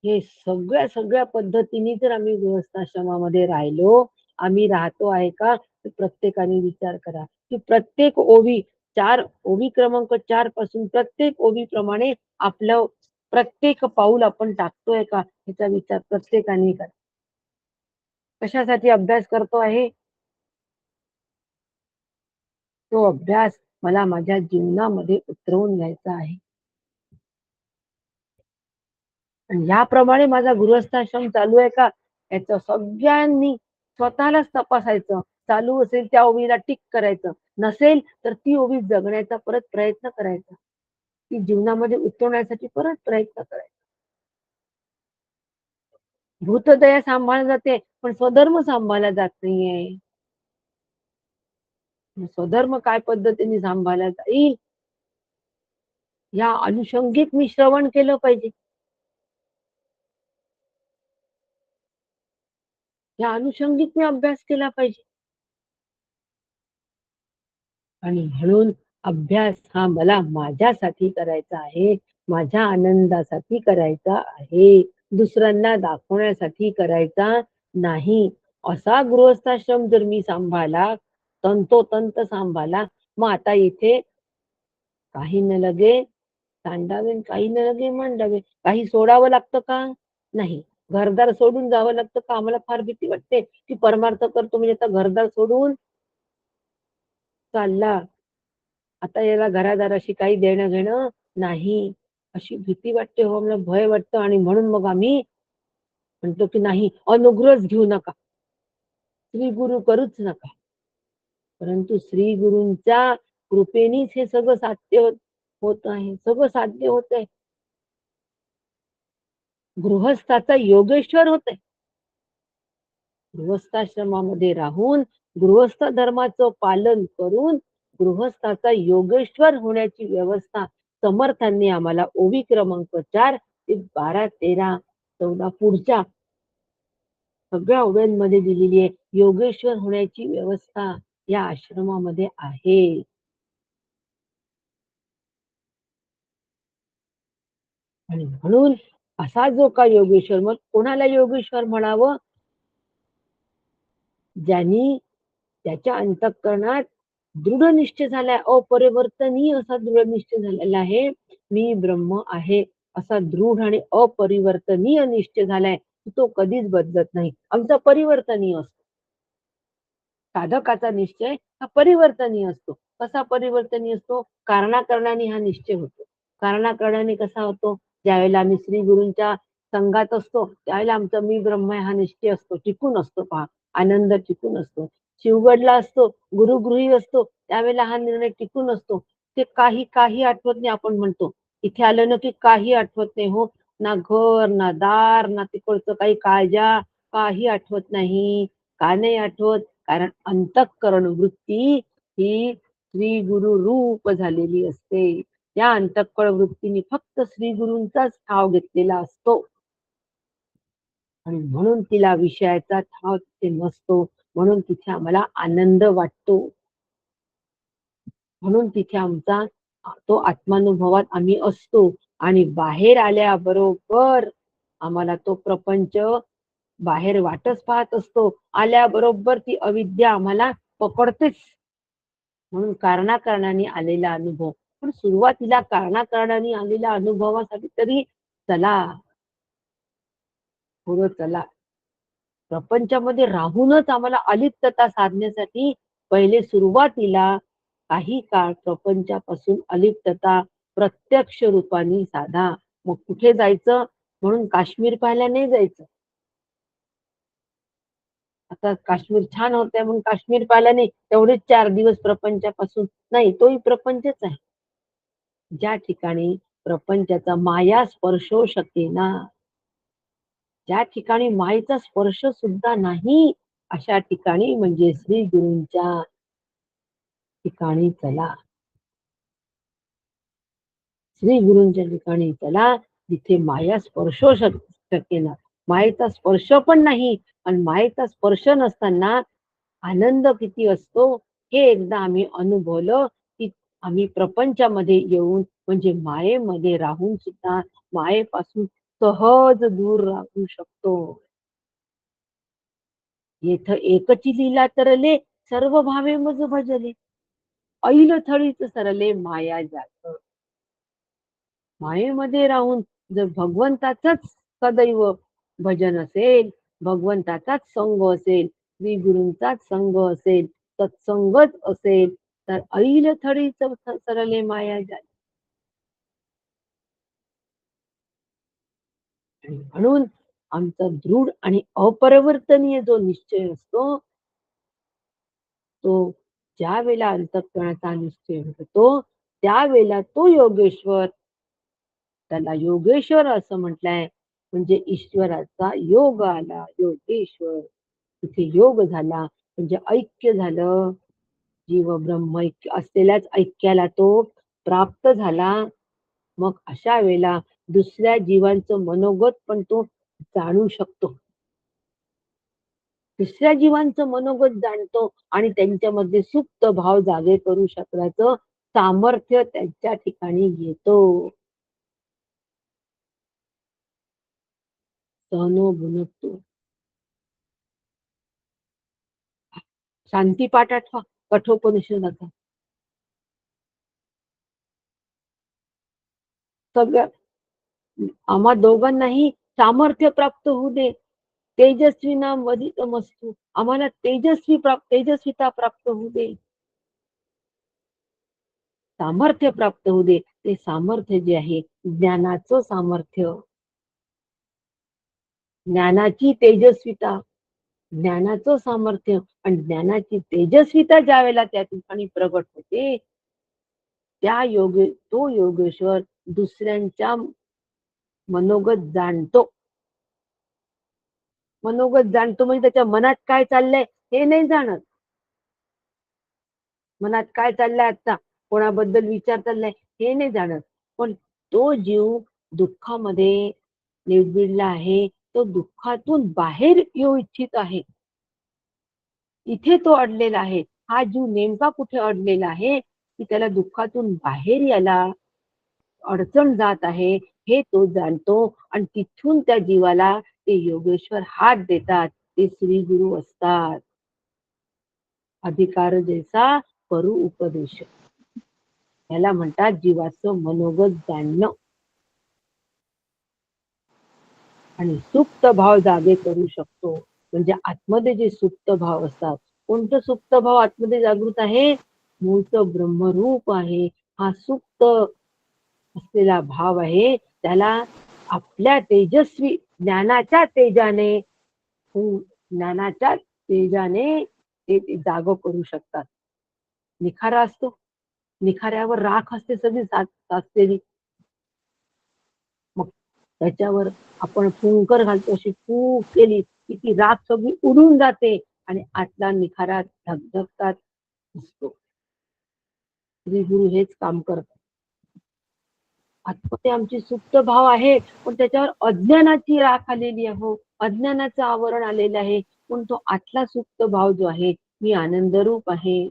हे सगळ्या सगळ्या पद्धतीने जर आम्ही गृहस्थाश्रमामध्ये राहिलो, आम्ही राहतो आहे का? तर प्रत्येकाने विचार करा की प्रत्येक ओवी 4 ओवी क्रमांक 4 पासून प्रत्येक ओवीप्रमाणे आपलं प्रत्येक पाऊल आपण टाकतोय का? ह्याचा विचार प्रत्येकाने करा. कशासाठी अभ्यास करतो आहे? तो अभ्यास मला माझ्या जीवनामध्ये उतरवून घ्यायचा आहे. आणि याप्रमाणे माझा गृहस्थाश्रम चालू आहे का? याचं सगळ्यांनी स्वतःलाच तपासायचं. चालू असेल त्या ओवीला टिक करायचं. नसेल तर ती ओवी जगण्याचा परत प्रयत्न करायचा. ती जीवनामध्ये उतरवण्यासाठी परत प्रयत्न करायचा. भूतदया सांभाळली जाते, पण स्वधर्म सांभाळला जात नाहीये. स्वधर्म काय पद्धतीने सांभाळला जाईल, या अनुषंगिक मी श्रवण केलं पाहिजे. या अनुषंगिक मी अभ्यास केला पाहिजे. आणि म्हणून अभ्यास हा मला माझ्यासाठी करायचा आहे, माझ्या आनंदासाठी करायचा आहे, दुसऱ्यांना दाखवण्यासाठी करायचा नाही. असा गृहस्थाश्रम जर मी सांभाळला, तंतोतंत सांभाळला, मग आता इथे काही न लगे सांडावे, काही न लगे मांडावे. काही सोडावं लागतं का? नाही. घरदार सोडून जावं लागतं का? आम्हाला फार भीती वाटते की परमार्थ करतो म्हणजे आता घरदार सोडून चालला, आता याला घरादाराशी काही देणं घेणं नाही, अशी भीती वाटते. हो, मला भय वाटतं. आणि म्हणून मग आम्ही म्हणतो की नाही, अनुग्रहच घेऊ नका, श्री गुरु करूच नका. परंतु श्री गुरूंच्या कृपेनेच हे सगळं साध्य होत आहे, सगळं साध्य होत आहे. गृहस्थाचा योगेश्वर होत आहे. गृहस्थाश्रमामध्ये राहून गृहस्थ धर्माचं पालन करून गृहस्थाचा योगेश्वर होण्याची व्यवस्था समर्थांनी आम्हाला ओवी क्रमांक 4 ते 12, 13, 14 पुढच्या सगळ्या ओव्यांमध्ये दिलेली आहे. योगेश्वर होण्याची व्यवस्था या आश्रमामध्ये आहे. आणि म्हणून असा जो का योगेश्वर, मग कोणाला योगेश्वर म्हणावं? ज्यांनी त्याच्या अंतःकरणात दृढ निश्चय झालाय, अपरिवर्तनीय असा दृढ निश्चय झालेला आहे. मी ब्रह्म आहे असा दृढ आणि अपरिवर्तनीय निश्चय झालाय, तो कधीच बदलत नाही. आमचा परिवर्तनीय असतो. साधकाचा निश्चय हा परिवर्तनीय असतो. कसा परिवर्तनीय असतो? कारणाकारणाने हा निश्चय होतो. कारणाकारणाने कसा होतो? ज्यावेळेला आम्ही श्री गुरूंच्या संघात असतो, त्यावेळेला आमचा मी ब्रह्म आहे हा निश्चय असतो, टिकून असतो. पहा, आनंद टिकून असतो. शिवगडला असतो, गुरुगृही असतो, त्यावेळेला हा निर्णय टिकून असतो. ते काही काही आठवत नाही आपण म्हणतो. इथे आलं ना की काही आठवत नाही. हो, ना घर, ना दार, ना तिकडचं काही काळजा, काही आठवत नाही. का नाही आठवत? कारण अंतःकरण वृत्ती ही श्री गुरु रूप झालेली असते. त्या अंतःकरण वृत्तीने फक्त श्री गुरूंचाच ठाव घेतलेला असतो. आणि म्हणून तिला विषयाचा ठाव तिथे नसतो. म्हणून तिथे आम्हाला आनंद वाटतो. म्हणून तिथे आमचा तो आत्मानुभवात आम्ही असतो आणि बाहेर आल्याबरोबर आम्हाला तो प्रपंच बाहेर वाटच पाहत असतो. आल्याबरोबर ती अविद्या आम्हाला पकडतेच. म्हणून कारणाकारणाने आलेला अनुभव. पण सुरुवातीला कारणाकारणाने आलेल्या अनुभवासाठी तरी चला, पुढं चला. प्रपंचामध्ये राहूनच आम्हाला अलिप्तता साधण्यासाठी पहिले सुरुवातीला काही काळ प्रपंचापासून अलिप्तता प्रत्यक्ष रूपाने साधा. मग कुठे जायचं? म्हणून काश्मीर पाहायला नाही जायचं. आता काश्मीर छान होतंय म्हणून काश्मीर पाहायला नाही, तेवढेच 4 दिवस प्रपंचापासून नाही, तोही प्रपंचच आहे. ज्या ठिकाणी प्रपंचाचा माया स्पर्श शकेना, ज्या ठिकाणी मायेचा स्पर्श सुद्धा नाही, अशा ठिकाणी म्हणजे श्री गुरूंच्या ठिकाणी चला. श्री गुरूंच्या ठिकाणी चला, जिथे माया स्पर्श शकेना. मायेचा स्पर्श पण नाही आणि मायेचा स्पर्श नसताना आनंद किती असतो हे एकदा आम्ही अनुभवलं की आम्ही प्रपंचामध्ये येऊन म्हणजे मायेमध्ये राहून सुद्धा मायेपासून सहज दूर राहू शकतो. येथ एकची लीला तरले सर्व भावे मज भजले, ऐल थळीच सरले माया जात. मायेमध्ये राहून जर भगवंताचंच सदैव भजन असेल, भगवंताचाच संग असेल, श्री गुरूंचाच संग असेल, सत्संगच असेल, तर ऐल थडीच सरले माया जात. म्हणून आमचा दृढ आणि अपरिवर्तनीय जो निश्चय असतो, तो ज्या वेळेला अंतःकरणाचा निश्चय होतो, त्यावेळेला तो योगेश्वर, त्याला योगेश्वर असं म्हटलंय. म्हणजे ईश्वराचा योग आला, योगेश्वर. तिथे योग झाला म्हणजे ऐक्य झालं. जीव ब्रह्म ऐक्य असलेल्याच ऐक्याला तो प्राप्त झाला. मग अशा वेळेला दुसऱ्या जीवांचं मनोगत पण तो जाणू शकतो. दुसऱ्या जीवांचं मनोगत जाणतो आणि त्यांच्यामध्ये सुप्त भाव जागे करू शकण्याचं सामर्थ्य त्यांच्या ठिकाणी येतो. सहनो भुनक्तो. शांतीपाठ आठवा कठोपनिषदाचा. सगळ्या आम्हा दोघांनाही सामर्थ्य प्राप्त होऊ दे. तेजस्वी नाम वदितमस्तु. आम्हाला तेजस्विता प्राप्त होऊ दे. सामर्थ्य प्राप्त होऊ दे. ते सामर्थ्य जे आहे ज्ञानाचं सामर्थ्य, ज्ञानाची तेजस्विता, ज्ञानाचं सामर्थ्य आणि ज्ञानाची तेजस्विता ज्या वेळेला त्या ठिकाणी प्रगट होते, तो योगेश्वर दुसऱ्यांच्या मनोगत जाणतो. मनोगत जाणतो म्हणजे त्याच्या मनात काय चाललंय हे नाही जाणत. मनात काय चाललंय आता, कोणाबद्दल विचार चाललाय हे नाही जाणत. पण तो जीव दुःखामध्ये निवडला आहे, तो दुःखातून बाहेर येऊ इच्छित आहे. इथे तो अडलेला आहे. हा जीव नेमका कुठे अडलेला आहे की त्याला दुःखातून बाहेर यायला अडचण जात आहे हे तो जाणतो आणि तिथून त्या जीवाला ते योगेश्वर हात देतात. ते श्री गुरु असतात. अधिकार जैसा करू उपदेश, याला म्हणतात जीवाचं मनोगत जाणणं आणि सुप्त भाव जागे करू शकतो. म्हणजे आतमध्ये जे सुप्त भाव असतात, कोणतं सुप्त भाव आतमध्ये जागृत आहे? मूळचं ब्रह्मरूप आहे. हा सुप्त असलेला भाव आहे, त्याला आपल्या तेजस्वी ज्ञानाच्या तेजाने ते जाग करू शकतात. निखारा असतो, निखाऱ्यावर राख असते सगळी साचलेली. मग त्याच्यावर आपण फुंकर घालतो, अशी फूक केली की ती राख सगळी उडून जाते आणि आतला निखारा धगधगतात दिसतो. श्री गुरु हेच काम करतात. आतमध्ये आमची सुप्त भाव आहे, पण त्याच्यावर अज्ञानाची राख आलेली आहे, अज्ञानाचं आवरण आलेलं आहे. पण तो आतला सुप्त भाव जो आहे, मी आनंदरूप आहे,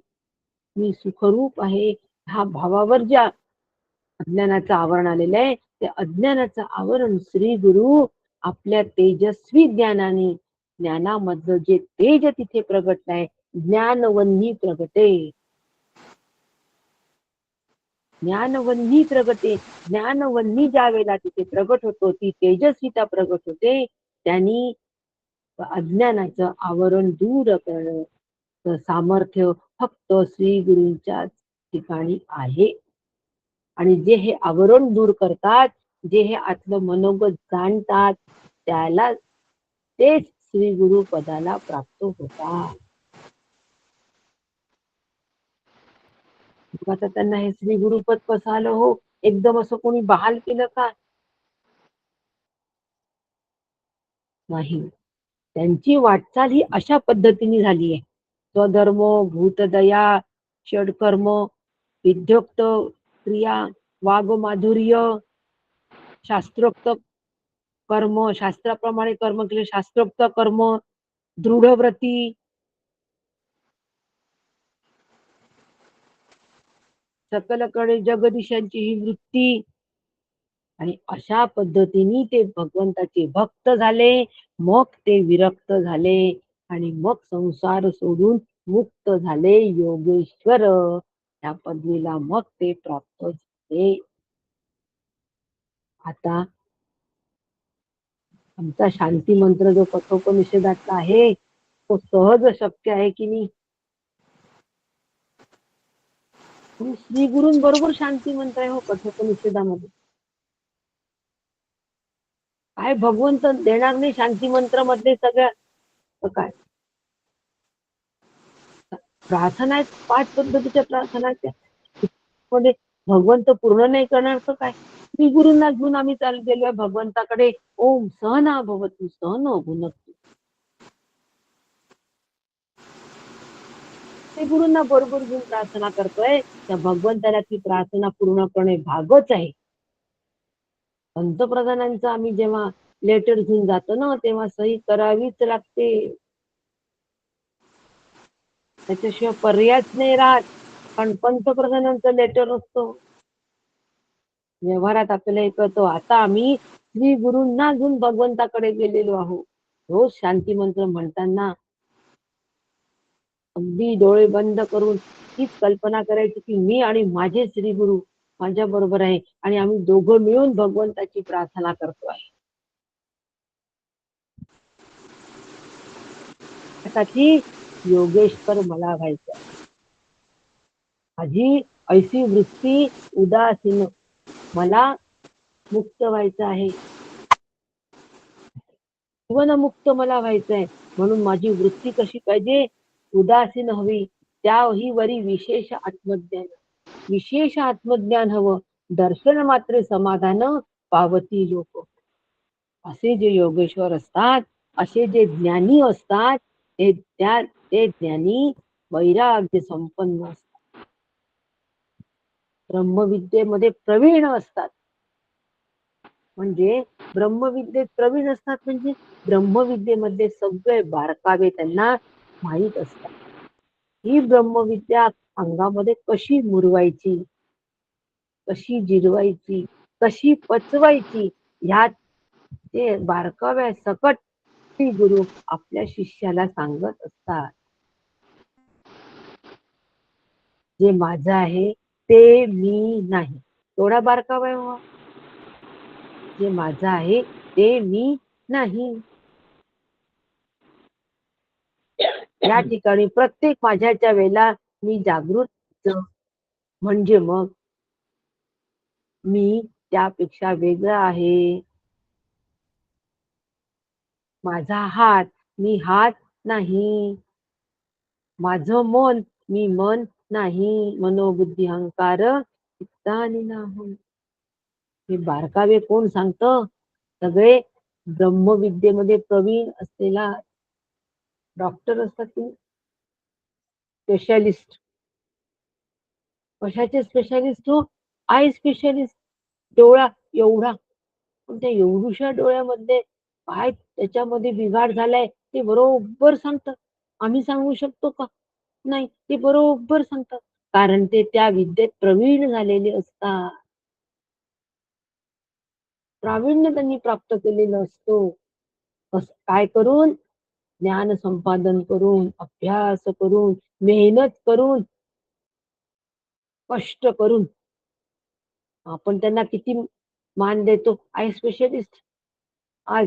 मी सुखरूप आहे, हा भावावर ज्या अज्ञानाचं आवरण आलेलं आहे, ते अज्ञानाचं आवरण श्री गुरु आपल्या तेजस्वी ज्ञानाने, ज्ञानामधलं जे तेज तिथे प्रगटलं आहे, ज्ञानवन्ही प्रगटे, ज्ञानवन्ही प्रगटे, ज्ञानवन्ही ज्या वेळेला तिथे प्रगट होतो, ती तेजस्विता प्रगट होते, त्यांनी अज्ञानाचं आवरण दूर करणं सामर्थ्य फक्त श्री गुरूंच्या ठिकाणी आहे. आणि जे हे आवरण दूर करतात, जे हे आतलं मनोगत जाणतात, त्याला तेच श्री गुरु पदाला प्राप्त होतात. आता त्यांना हे श्री गुरुपद कसं आलं हो? एकदम असं कोणी बहाल केलं का? नाही. त्यांची वाटचाल ही अशा पद्धतीने झाली आहे. स्वधर्म, भूतदया, षडकर्म, विद्योक्त क्रिया, वागमाधुर्य, शास्त्रोक्त कर्म, शास्त्राप्रमाणे कर्म केले, शास्त्रोक्त कर्म, दृढव्रती, सकलकडे जगदीशांची ही वृत्ती, आणि अशा पद्धतीने ते भगवंताचे भक्त झाले, मग ते विरक्त झाले आणि मग संसार सोडून मुक्त झाले, योगेश्वर या पदवीला मग ते प्राप्त झाले. आता आमचा शांती मंत्र जो कठोपनिषदातला आहे, तो सहज शक्य आहे की नाही? श्री गुरूंबरोबर शांती मंत्र आहे हो कठोपनिषदामध्ये. काय भगवंत देणार नाही शांती मंत्र मधले सगळ्या काय प्रार्थना आहेत, 5 पद्धतीच्या प्रार्थना आहेत, मध्ये भगवंत पूर्ण नाही करणार तर काय? श्री गुरूंना घेऊन आम्ही चालू गेलोय भगवंताकडे, ओम सहना भवतु सहनो भुनक्तु. ते गुरूंना बरोबर घेऊन प्रार्थना करतोय, त्या भगवंताला ती प्रार्थना पूर्णपणे भागच आहे. पंतप्रधानांचं आम्ही जेव्हा लेटर घेऊन जातो ना, तेव्हा सही करावीच लागते, त्याच्याशिवाय पर्यायच नाही राहत. पण पंतप्रधानांचं लेटर असतो. व्यवहारात आपल्याला हे कळतो, आता आम्ही श्री गुरूंना घेऊन भगवंताकडे गेलेलो आहोत. रोज शांती मंत्र म्हणताना अगदी डोळे बंद करून हीच कल्पना करायची की मी आणि माझे श्री गुरु माझ्या बरोबर आहे आणि आम्ही दोघं मिळून भगवंताची प्रार्थना करतो आहे. त्यासाठी योगेश्वर मला व्हायचं, माझी ऐशी वृत्ती उदासीन, मला मुक्त व्हायचं आहे, जीवनमुक्त मला व्हायचंय, म्हणून माझी वृत्ती कशी पाहिजे? उदासीन हवी. त्याही वरी विशेष आत्मज्ञान, विशेष आत्मज्ञान हवं. दर्शन मात्र समाधान पावती लोक. असे जे योगेश्वर असतात, असे जे ज्ञानी असतात, ते ज्ञानी वैराग्य संपन्न असतात, ब्रह्मविद्येमध्ये प्रवीण असतात. म्हणजे ब्रह्मविद्येत प्रवीण असतात म्हणजे ब्रह्मविद्येमध्ये सगळे बारकावे त्यांना माहीत असतात. ही ब्रह्मविद्या अंगामध्ये कशी मुरवायची, कशी जिरवायची, कशी पचवायची, ह्यात ते बारकाव्या सकट श्री गुरु आपल्या शिष्याला सांगत असतात. जे माझं आहे ते मी नाही, थोडा बारकावा व्हा. जे माझं आहे ते मी नाही. या ठिकाणी प्रत्येक माझ्याच्या वेळेला मी जागृत, म्हणजे मग मी त्यापेक्षा वेगळा आहे. माझा हात मी हात नाही, माझं मन मी मन नाही, मनोबुद्धी अहंकार चित्तानी नाहं. हे बारकावे कोण सांगतं? सगळे ब्रह्मविद्येमध्ये प्रवीण असलेला डॉक्टर असतात की स्पेशालिस्ट. कशाचे स्पेशालिस्ट हो? I specialist. डोळा एवढा, पण त्या एवढूशा डोळ्यामध्ये काय त्याच्यामध्ये बिघाड झालाय ते बरोबर सांगतात. आम्ही सांगू शकतो का? नाही, ते बरोबर सांगतात. कारण ते त्या विद्येत प्रवीण झालेले असतात. प्रावीण्य त्यांनी प्राप्त केलेलं असतो. काय करून? ज्ञान संपादन करून, अभ्यास करून, मेहनत करून, कष्ट करून. आपण त्यांना किती मान देतो. I specialist. आज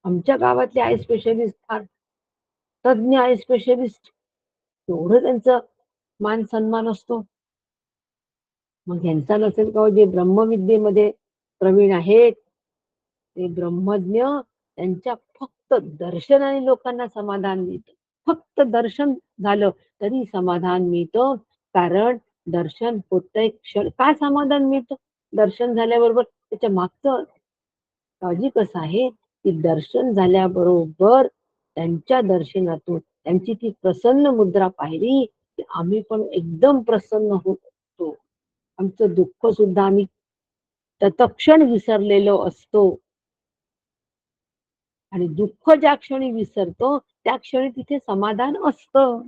आमच्या गावातले आय स्पेशलिस्ट फार तज्ञ आय स्पेशलिस्ट. एवढं त्यांचं मान सन्मान असतो. मग यांचा नसेल का जे ब्रह्मविद्येमध्ये प्रवीण आहेत, ते ब्रह्मज्ञ, त्यांच्या फक्त दर्शनाने लोकांना समाधान मिळतं. फक्त दर्शन झालं तरी समाधान मिळतं. कारण दर्शन होतंय क्षण. काय समाधान मिळतं दर्शन झाल्याबरोबर? त्याच्या मागचं लॉजिक असं आहे की दर्शन झाल्याबरोबर त्यांच्या दर्शनातून त्यांची ती प्रसन्न मुद्रा पाहिली की आम्ही पण एकदम प्रसन्न होतो. आमचं दुःख सुद्धा आम्ही तत्क्षण विसरलेलो असतो. आणि दुःख ज्या क्षणी विसरतो त्या क्षणी तिथे समाधान असतं.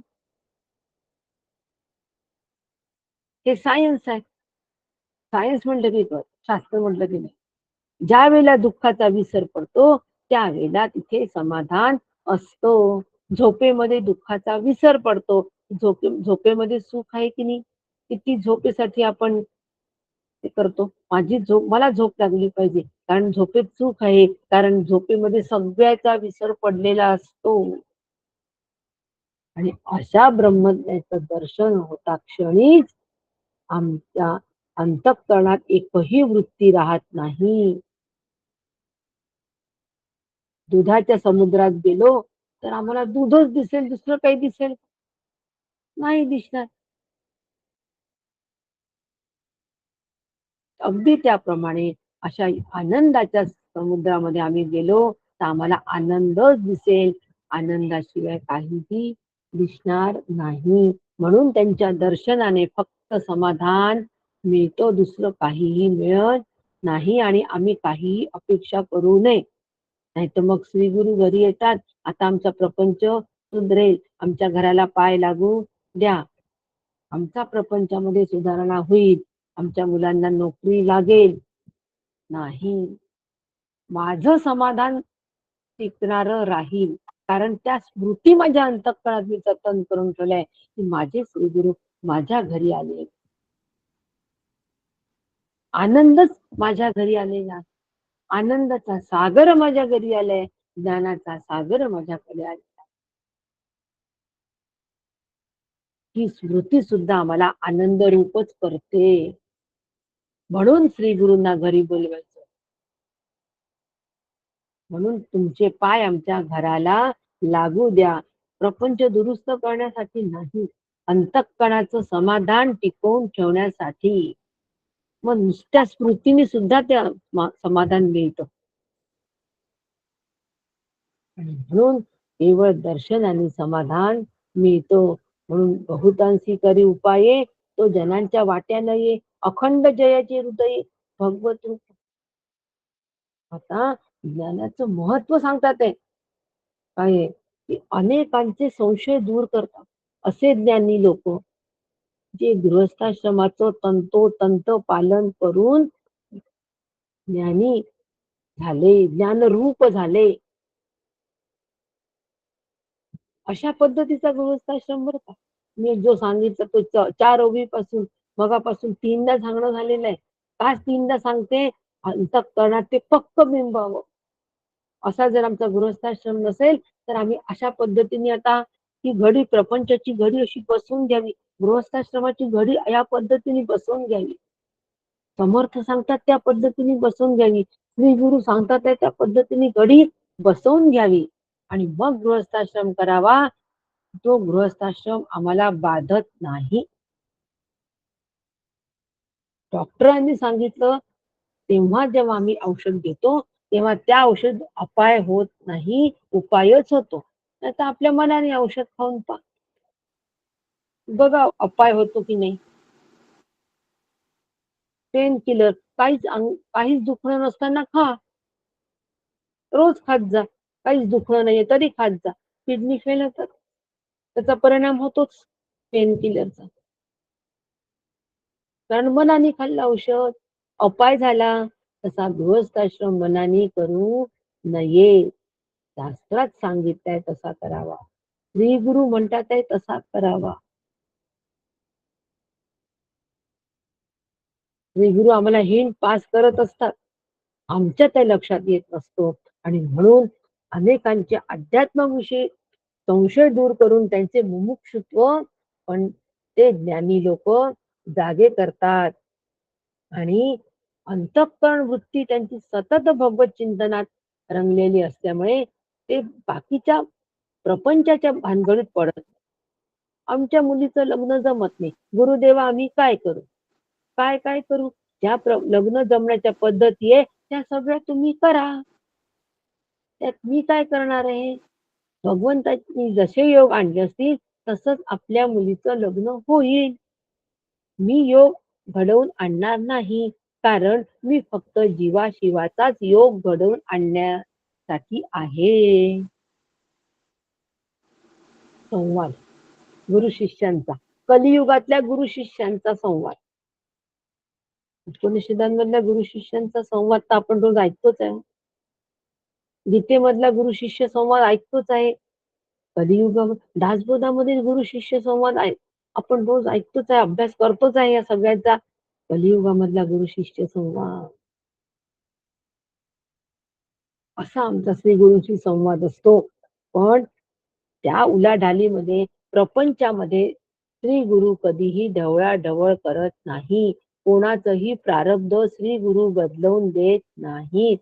हे सायन्स आहे. सायन्स म्हटलं की काय, शास्त्र म्हटलं की नाही. ज्या वेळेला दुःखाचा विसर पडतो त्यावेळेला तिथे समाधान असतो. झोपेमध्ये दुःखाचा विसर पडतो. झोपेमध्ये सुख आहे की नाही? किती झोपेसाठी आपण ते करतो. माझी झोप, मला झोप लागली पाहिजे कारण झोपेत सुख आहे. कारण झोपेमध्ये सगळ्याचा विसर पडलेला असतो. आणि अशा ब्रह्मज्ञाचं दर्शन होता क्षणीच आमच्या अंतःकरणात एकही वृत्ती राहत नाही. दुधाच्या समुद्रात गेलो तर आम्हाला दूधच दिसेल, दुसरं काही दिसेल नाही दिसणार. अगदी त्याप्रमाणे अशा आनंदाच्या समुद्रामध्ये आम्ही गेलो तर आम्हाला आनंदच दिसेल. आनंदाशिवाय काहीही दिसणार नाही. म्हणून त्यांच्या दर्शनाने फक्त समाधान मिळतो, दुसरं काहीही मिळत नाही. आणि आम्ही काहीही अपेक्षा करू नये. नाहीतर मग श्री गुरु घरी येतात, आता आमचा प्रपंच सुधरेल, आमच्या घराला पाय लागू द्या, आमचा प्रपंचामध्ये सुधारणा होईल, आमच्या मुलांना नोकरी लागेल. नाही, माझं समाधान टिकणारं राहील. कारण त्या स्मृती माझ्या अंतःकरणात मी जतन करून ठेवलंय की माझे श्रीगुरु माझ्या घरी आले, आनंदच माझ्या घरी आलेला, आनंदाचा सागर माझ्या घरी आलाय, ज्ञानाचा सागर माझ्याकडे आले. ही स्मृती सुद्धा आम्हाला आनंद रूपच करते. म्हणून श्री गुरूंना घरी बोलवायचं. म्हणून तुमचे पाय आमच्या घराला लागू द्या. प्रपंच दुरुस्त करण्यासाठी नाही, अंतःकरणाचं समाधान टिकवून ठेवण्यासाठी. मग नुसत्या स्मृतीने सुद्धा त्या समाधान मिळतं. म्हणून केवळ दर्शन आणि समाधान मिळतो. म्हणून बहुतांशी करी उपाये तो जनांच्या वाट्यानं ये, अखंड जयाचे हृदय भगवत रूप. आता ज्ञानाचं महत्व सांगतात आहे काय की अनेकांचे संशय दूर करतात असे ज्ञानी लोक, जे गृहस्थाश्रमाचं तंतोतंत पालन करून ज्ञानी झाले, ज्ञानरूप झाले. अशा पद्धतीचा गृहस्थाश्रम बरं का. मी जो सांगितलं तो 4 ओवी पासून मगापासून 3दा सांगणं झालेलं आहे. का 3दा सांगते? अंतःकरणात ते पक्क बिंबावं. असा जर आमचा गृहस्थाश्रम नसेल तर आम्ही अशा पद्धतीने आता ही घडी, प्रपंचाची घडी अशी बसवून घ्यावी, गृहस्थाश्रमाची घडी या पद्धतीने बसवून घ्यावी. समर्थ सांगतात त्या पद्धतीने बसवून घ्यावी, श्री गुरु सांगतात त्या पद्धतीने घडी बसवून घ्यावी आणि मग गृहस्थाश्रम करावा. तो गृहस्थाश्रम आम्हाला बाधत नाही. डॉक्टरांनी सांगितलं तेव्हा जेव्हा आम्ही औषध घेतो तेव्हा त्या औषध अपाय होत नाही, उपायच होतो. नाहीतर आपल्या मनाने औषध खाऊन पहा, बघा अपाय होतो की नाही. पेन किलर काहीच दुखणं नसताना खा, रोज खात जा. काहीच दुखणं नाहीये तरी खात जा. किडनी फेल होतात, त्याचा परिणाम होतोच पेन किलरचा. कारण मनाने खाल्लं औषध, अपाय झाला. तसा गृहस्थाश्रम मनाने करू नये. शास्त्रात सांगितलंय तसा करावा. श्री गुरु म्हणतात आहे तसा करावा. श्री गुरु आम्हाला हिंट पास करत असतात. आमच्या त्या लक्षात येत नसतो आणि म्हणून अनेकांचे अध्यात्माविषयी संशय दूर करून त्यांचे मुमुक्षुत्व पण ते ज्ञानी लोक जागे करतात आणि अंतःकरण वृत्ती त्यांची सतत भगवत चिंतनात रंगलेली असल्यामुळे ते बाकीच्या प्रपंचाच्या भानगडीत पडत. आमच्या मुलीचं लग्न जमत नाही, गुरुदेवा आम्ही काय करू? काय काय करू? ज्या लग्न जमण्याच्या पद्धती आहे त्या सगळ्या तुम्ही करा. त्यात मी काय करणार आहे? भगवंतांनी जसे योग आणले असतील तसंच आपल्या मुलीचं लग्न होईल. मी योग घडवून आणणार नाही, कारण मी फक्त जीवाशिवाचाच योग घडवून आणण्यासाठी आहे. संवाद गुरु शिष्यांचा, कलियुगातल्या गुरु शिष्यांचा संवाद. उपनिषदांमधल्या गुरु शिष्यांचा संवाद तर आपण रोज ऐकतोच आहे. गीतेमधला गुरु शिष्य संवाद ऐकतोच आहे. कलियुगामध्ये दासबोधामध्ये गुरु शिष्य संवाद आहे, आपण रोज ऐकतोच आहे, अभ्यास करतोच आहे या सगळ्याचा. कलियुगामधला गुरु शिष्य संवाद असा आमचा श्री गुरुंशी संवाद असतो. पण त्या उलाढालीमध्ये प्रपंचामध्ये श्री गुरु कधीही ढवळाढवळ करत नाही. कोणाचंही प्रारब्ध श्री गुरु बदलवून देत नाहीत.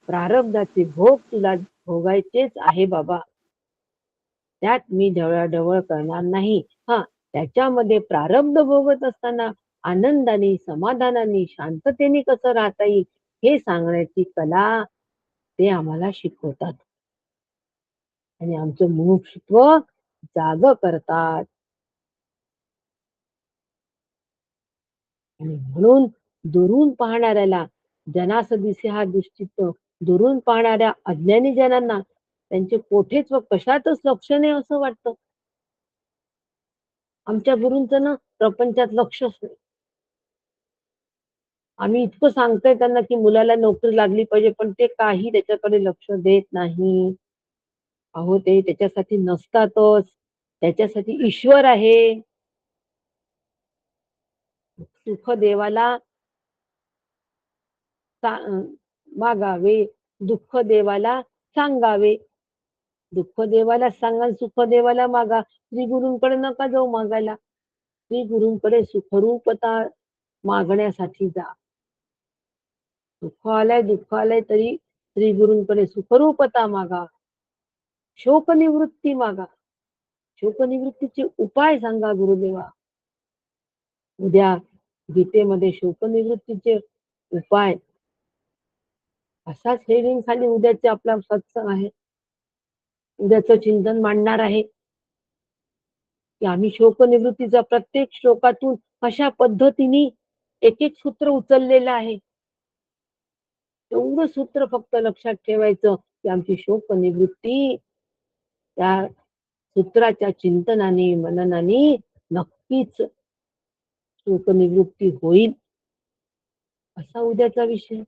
प्रारब्धाचे भोग तुला भोगायचेच आहे बाबा, त्यात मी ढवळाढवळ करणार नाही. हा, त्याच्यामध्ये प्रारब्ध भोगत असताना आनंदाने, समाधानाने, शांततेने कसं राहता येईल हे सांगण्याची कला ते आम्हाला शिकवतात आणि आमचं मुमुक्षुत्व जाग करतात. आणि म्हणून दुरून पाहणाऱ्याला, जनास दिसे हा दुष्चित्त, दुरून पाहणाऱ्या अज्ञानी जनांना त्यांचे कोठेच व कशातच लक्ष नाही असं वाटतं. आमच्या गुरूंचं ना प्रपंचात लक्षच नाही. आम्ही इतकं सांगतोय त्यांना की मुलाला नोकरी लागली पाहिजे, पण ते काही त्याच्याकडे लक्ष देत नाही. अहो ते त्याच्यासाठी नसतातच, त्याच्यासाठी ईश्वर आहे. सुख देवाला मागावे, दुःख देवाला सांगावे. दुःख देवाला सांगा, सुख देवाला मागा. श्री गुरूंकडे नका जाऊ मागायला. श्री गुरूंकडे सुखरूपता मागण्यासाठी जा. सुख आलंय, दुःख आलंय तरी श्री गुरूंकडे सुखरूपता मागा. शोक निवृत्ती मागा. शोक निवृत्तीचे उपाय सांगा गुरुदेवा. उद्या गीतेमध्ये शोक निवृत्तीचे उपाय असाच हेडिंग खाली उद्याचे आपला सत्संग आहे, उद्याचं चिंतन मांडणार आहे की आम्ही शोक निवृत्तीचा प्रत्येक श्लोकातून अशा पद्धतीने एक एक सूत्र उचललेलं आहे. एवढं सूत्र फक्त लक्षात ठेवायचं की आमची शोक निवृत्ती त्या सूत्राच्या चिंतनाने, मननाने नक्कीच शोक निवृत्ती होईल, असा उद्याचा विषय.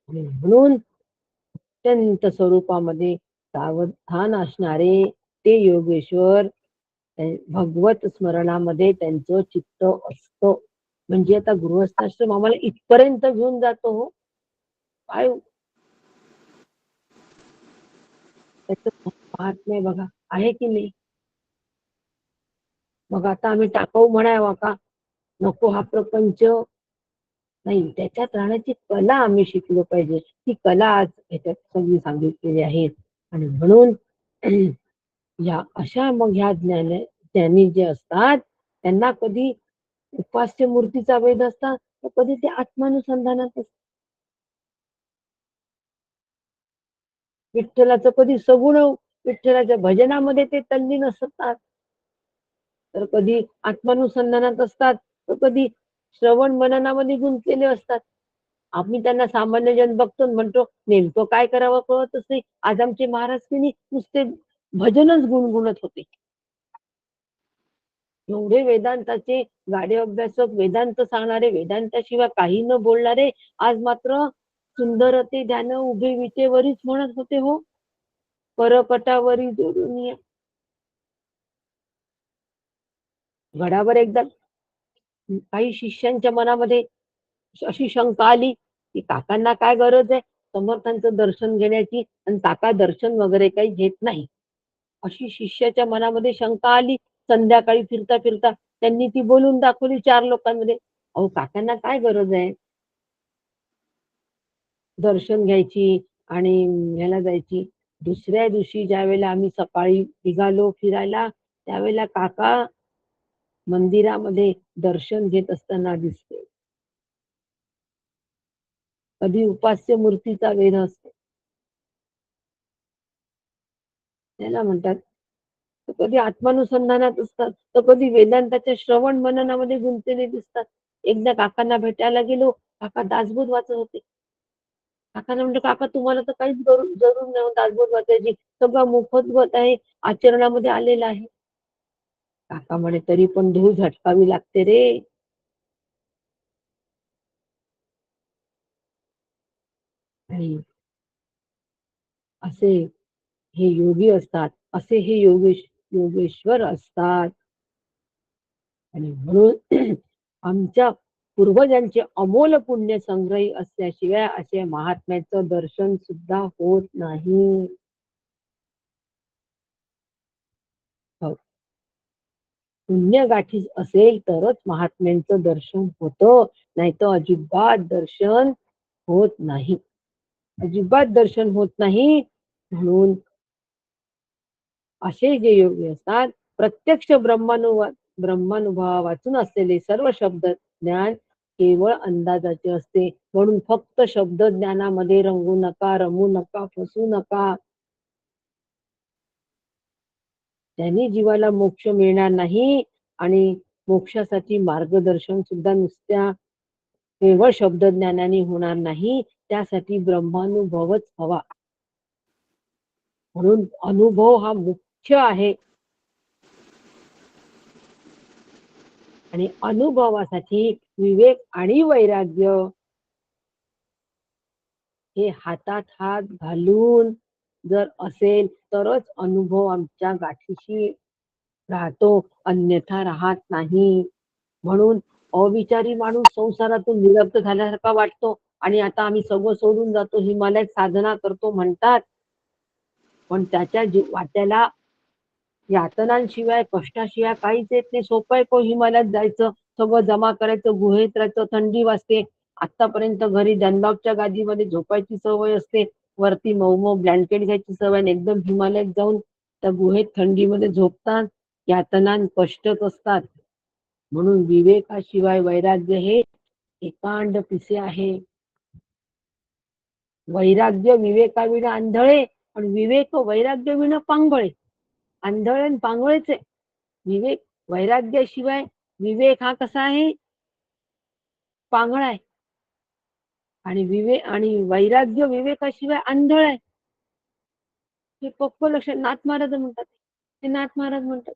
आणि म्हणून अत्यंत स्वरूपामध्ये सावधान असणारे ते योगेश्वर भगवत स्मरणामध्ये त्यांचं चित्त असतं. म्हणजे आता गृहस्थाश्रम आम्हाला इथपर्यंत घेऊन जातो हो, काय त्याचं पाहत नाही बघा, आहे की नाही. मग आता आम्ही टाकाऊ म्हणावा का? नको हा प्रपंच नाही, त्याच्यात राहण्याची कला आम्ही शिकलो पाहिजे. ती कला आज ह्याच्यात सगळी सांगितलेली आहे. आणि म्हणून या अशा मग ह्या ज्ञानी जे असतात त्यांना कधी उपास्य मूर्तीचा वेध असतात, तर कधी ते आत्मानुसंधानात असतात. विठ्ठलाचं कधी सगुण विठ्ठलाच्या भजनामध्ये ते तल्लीन असतात, तर कधी आत्मानुसंधानात असतात, तर कधी श्रवण मननामध्ये गुंतलेले असतात. आम्ही त्यांना सामान्य जन बघतो म्हणतो नेमकं काय करावं कळतच नाही. आज आमचे महाराज नुसते भजनच गुणगुणत होते. एवढे वेदांताचे गाडे अभ्यासक, वेदांत सांगणारे, वेदांताशिवाय काही न बोलणारे, आज मात्र सुंदरते ध्यान उभे विटेवरीच म्हणत होते हो, परपटावरी जोडून या. गडावर एकदा काही शिष्यांच्या मनामध्ये अशी शंका आली की काकांना काय गरज आहे समर्थांचं दर्शन घेण्याची, आणि काका दर्शन वगैरे काही घेत नाही, अशी शिष्याच्या मनामध्ये शंका आली. संध्याकाळी फिरता फिरता त्यांनी ती बोलून दाखवली 4 लोकांमध्ये. अहो काकांना काय गरज आहे दर्शन घ्यायची आणि ह्याला जायची. दुसऱ्या दिवशी ज्यावेळेला आम्ही सकाळी निघालो फिरायला, त्यावेळेला काका मंदिरामध्ये दर्शन घेत असताना दिसले. कधी उपास्य मूर्तीचा वेध असतो त्याला म्हणतात, तर कधी आत्मानुसंधानात असतात, तर कधी वेदांताच्या श्रवण मननामध्ये गुंतलेले दिसतात. एकदा काकांना भेटायला गेलो, काका दासबोध वाचत होते. काकांना म्हटलं काका तुम्हाला तर काहीच जरूर नाही हो दासबोध वाचायची, सगळं मोफत आहे, आचरणामध्ये आलेलं आहे. काका म्हणे तरी पण धूळ झटकावी लागते रे. आणि असे हे योगी असतात, असे हे योगेश्वर असतात. आणि म्हणून आमच्या पूर्वजांचे अमोल पुण्य संग्रही असल्याशिवाय असे महात्म्याचं दर्शन सुद्धा होत नाही. हो. पुण्य गाठी असेल तरच महात्म्यांचं दर्शन होतं, नाही तर अजिबात दर्शन होत नाही. अजिबात दर्शन होत नाही. म्हणून असे जे योगी असतात, प्रत्यक्ष ब्रह्मानुभवा वाचून असलेले सर्व शब्द ज्ञान केवळ अंदाजाचे असते. म्हणून फक्त शब्द ज्ञानामध्ये रंगू नका, रमू नका, फसू नका. त्यांनी जीवाला मोक्ष मिळणार नाही. आणि मोक्षासाठी मार्गदर्शन सुद्धा नुसत्या केवळ शब्द ज्ञानाने होणार नाही, त्यासाठी ब्रह्मानुभवच हवा. म्हणून अनुभव हा मुख्य आहे. आणि अनुभवासाठी विवेक आणि वैराग्य हे हातात हात घालून जर असेल तरच अनुभव आमच्या गाठीशी राहतो, अन्यथा राहत नाही. म्हणून अविचारी माणूस संसारातून निरक्त झाल्यासारखा वाटतो, आणि आता आम्ही सगळं सोडून जातो, हिमालयात साधना करतो म्हणतात, पण त्याच्या वाट्याला यातनांशिवाय कष्टाशिवाय काहीच येत नाही. सोपं आहे को हिमालयात जायचं, सगळं जमा करायचं, गुहेत राहायचं, थंडी वाजते. आतापर्यंत घरी जनबागच्या गादीमध्ये झोपायची सवय असते, वरती मऊ मऊ ब्लँकेट घ्यायची सवय, एकदम हिमालयात जाऊन त्या गुहेत थंडीमध्ये झोपतात. यातना कष्टच असतात. म्हणून विवेकाशिवाय वैराग्य हे एकांड पिसे आहे. वैराग्य विवेकाविना आंधळे, आणि विवेक वैराग्य विना पांगळे. आंधळे आणि पांगळेच आहे. विवेक वैराग्याशिवाय विवेक हा कसा आहे, पांगळा आहे. आणि वैराग्य विवेकाशिवाय आंधळ आहे. हे पक्क लक्ष नाथ महाराज म्हणतात, ते नाथ महाराज म्हणतात.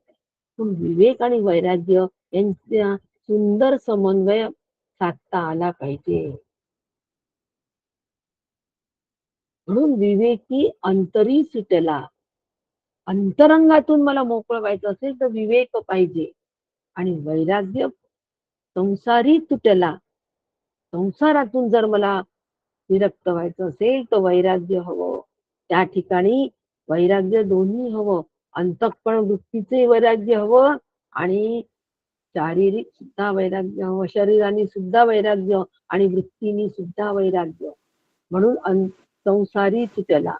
पण विवेक आणि वैराग्य यांचा सुंदर समन्वय साधता आला पाहिजे. म्हणून विवेकी अंतरी सुटला. अंतरंगातून मला मोकळं व्हायचं असेल तर विवेक पाहिजे. आणि वैराग्य संसारी तुटला. संसारातून जर मला विरक्त व्हायचं असेल तर वैराग्य हवं. त्या ठिकाणी वैराग्य दोन्ही हवं. अंतःकरण वृत्तीचे वैराग्य हवं, आणि शारीरिक सुद्धा वैराग्य हवं. शरीराने सुद्धा वैराग्य, आणि वृत्तीने सुद्धा वैराग्य. म्हणून संसारी तुटला.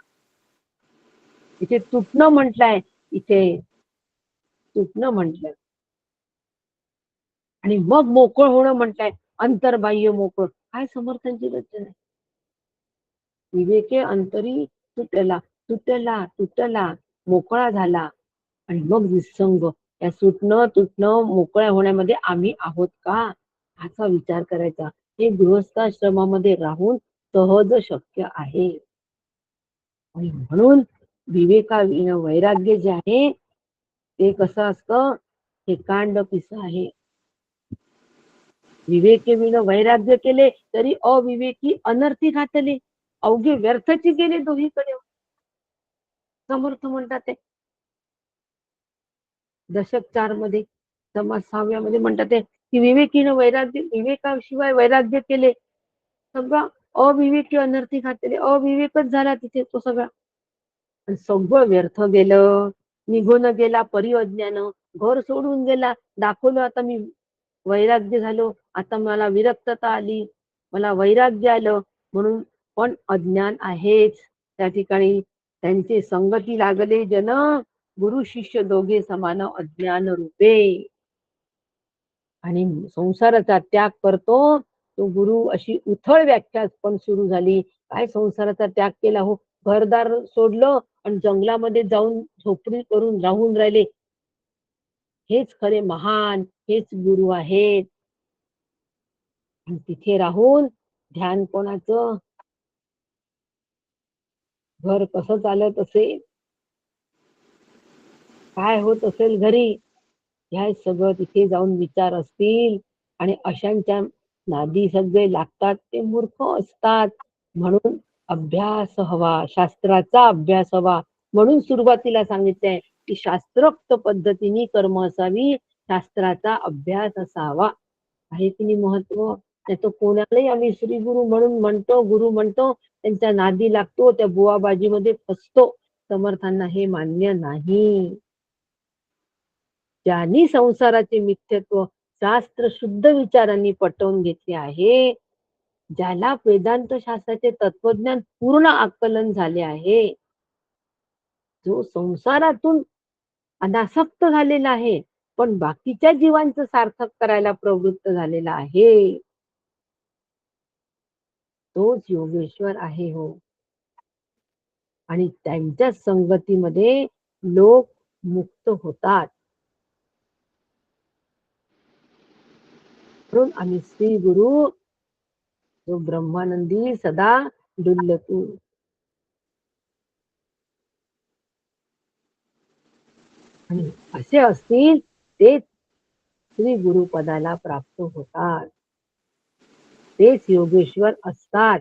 इथे तुटणं म्हटलंय, इथे तुटणं म्हटलंय. आणि मग मोकळ होणं म्हटलंय, अंतर्बाह्य मोकळ. काय समर्थांची रचना आहे. विवेके अंतरी तुटला, तुटला तुटला, मोकळा झाला. आणि मग निसंग. या सुटणं तुटणं मोकळ्या होण्यामध्ये आम्ही आहोत का, ह्याचा विचार करायचा. हे गृहस्थाश्रमामध्ये राहून सहज शक्य आहे. आणि म्हणून विवेका वैराग्य जे आहे ते कसं असतं, हे कांड पिसा आहे. विवेके विण वैराग्य केले तरी अविवेकी अनर्थी घातले, अवघे व्यर्थची गेले दोहीकडे. समर्थ म्हणतात ते दशक 4 मध्ये समाज 6व्या मध्ये म्हणतात ते की विवेकीनं वैराग्य, विवेकाशिवाय वैराग्य केले सगळं अविवेकी अनर्थी घातले, अविवेकच झाला तिथे तो सगळा. आणि सगळं व्यर्थ गेलं, निघून गेला परी अज्ञान, घर सोडून गेला, दाखवलं आता मी वैराग्य झालो, आता मला विरक्तता आली, मला वैराग्य आलं म्हणून, पण अज्ञान आहेच त्या ठिकाणी. त्यांचे संगती लागले जन, गुरु शिष्य दोघे समान अज्ञान रूपे. आणि संसाराचा त्याग करतो तो गुरु, अशी उथळ व्याख्या पण सुरू झाली. काय संसाराचा त्याग केला हो, घरदार सोडलं आणि जंगलामध्ये जाऊन झोपडी करून राहून राहिले, हेच खरे महान, हेच गुरु आहेत. आणि तिथे राहून ध्यान कोणाचं, घर कसं चालत असेल, काय होत असेल घरी, ह्या सगळं तिथे जाऊन विचार असतील. आणि अशांच्या नादी सगळे लागतात ते मूर्ख असतात. म्हणून अभ्यास हवा, शास्त्राचा अभ्यास हवा. म्हणून सुरुवातीला सांगितलंय की शास्त्रोक्त पद्धतीने कर्म असावी, शास्त्राचा अभ्यास असावा. आहे की नाही महत्व. नाही तर कोणालाही आम्ही श्री गुरु म्हणून म्हणतो, गुरु म्हणतो, त्यांच्या नादी लागतो, त्या बुवाबाजीमध्ये फसतो. समर्थांना हे मान्य नाही. ज्यांनी संसाराचे मिथ्यत्व शास्त्र शुद्ध विचारांनी पटवून घेतले आहे, ज्याला वेदांत शास्त्राचे तत्वज्ञान पूर्ण आकलन झाले आहे, जो संसारातून अनासक्त झालेला आहे पण बाकीच्या जीवांचं सार्थक करायला प्रवृत्त झालेला आहे, तोच योगेश्वर आहे हो. आणि त्यांच्या संगतीमध्ये लोक मुक्त होतात. म्हणून आम्ही श्री गुरु जो ब्रह्मानंदी सदा डुल्लतू, आणि असे असतील तेच श्री गुरुपदाला प्राप्त होतात, तेच योगेश्वर असतात.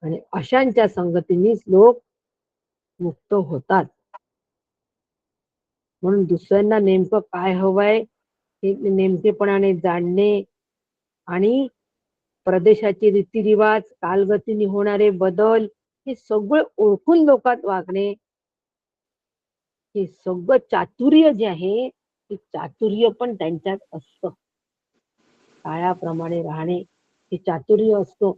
आणि अशांच्या संगतीनेच लोक मुक्त होतात. म्हणून दुसऱ्यांना नेमकं काय हवंय हे नेमकेपणाने जाणणे, आणि प्रदेशाचे रीतिरिवाज, कालगतीने होणारे बदल, हे सगळं ओळखून लोकात वागणे, हे सगळं चातुर्य जे आहे ते चातुर्य पण त्यांच्यात असतं. काळाप्रमाणे राहणे हे चातुर्य असतो.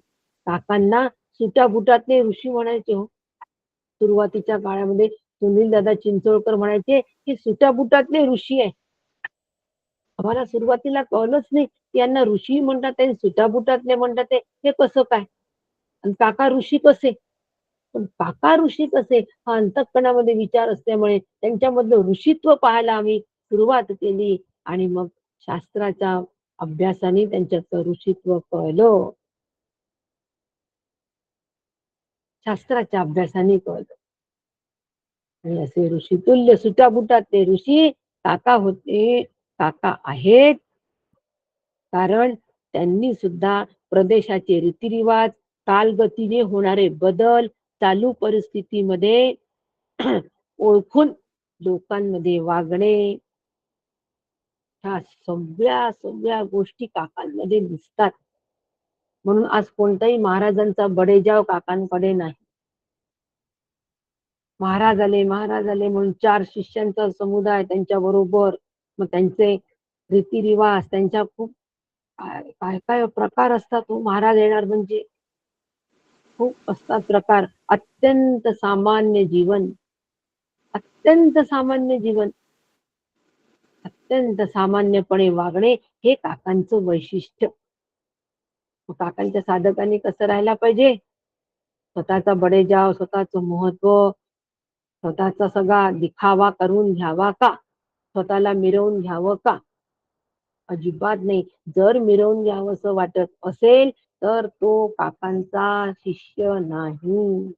काकांना सुटाबुटातले ऋषी म्हणायचे हो. सुरुवातीच्या काळामध्ये सुनील दादा चिंचोळकर म्हणायचे की सुटाबुटातले ऋषी आहे. आम्हाला सुरुवातीला कळलंच नाही की यांना ऋषी म्हणतात आणि सुटाबुटातले म्हणतात हे कसं काय, आणि काका ऋषी कसे. पण काका ऋषी कसे हा अंतःकरणामध्ये विचार असल्यामुळे त्यांच्यामधलं ऋषित्व पाहायला आम्ही सुरुवात केली. आणि मग शास्त्राच्या अभ्यासाने त्यांच्यात ऋषित्व कळलं, शास्त्राच्या अभ्यासाने कळलं. आणि असे ऋषितुल्य सुटाबुटात ते ऋषी काका होते, काका आहेत. कारण त्यांनी सुद्धा प्रदेशाचे रीतिरिवाज, कालगतीने होणारे बदल, चालू परिस्थितीमध्ये ओळखून लोकांमध्ये वागणे, ह्या सगळ्या सगळ्या गोष्टी काकांमध्ये दिसतात. म्हणून आज कोणताही महाराजांचा बडेजाव काकांकडे नाही. महाराज आले म्हणून 4 शिष्यांचा समुदाय त्यांच्या बरोबर, मग त्यांचे रीतिरिवाज, त्यांच्या खूप काय काय प्रकार असतात हो. महाराज येणार म्हणजे खूप असतात प्रकार. अत्यंत सामान्य जीवन, अत्यंत सामान्य जीवन, अत्यंत सामान्यपणे वागणे हे काकांचं वैशिष्ट्य. काकांच्या साधकांनी कसं राहायला पाहिजे, स्वतःचा बडेजाव, स्वतःचं महत्व, स्वतःचा सगळा दिखावा करून घ्यावा का, स्वतःला मिरवून घ्यावं का, अजिबात नाही. जर मिरवून घ्यावं असं वाटत असेल तर तो काकांचा शिष्य नाही.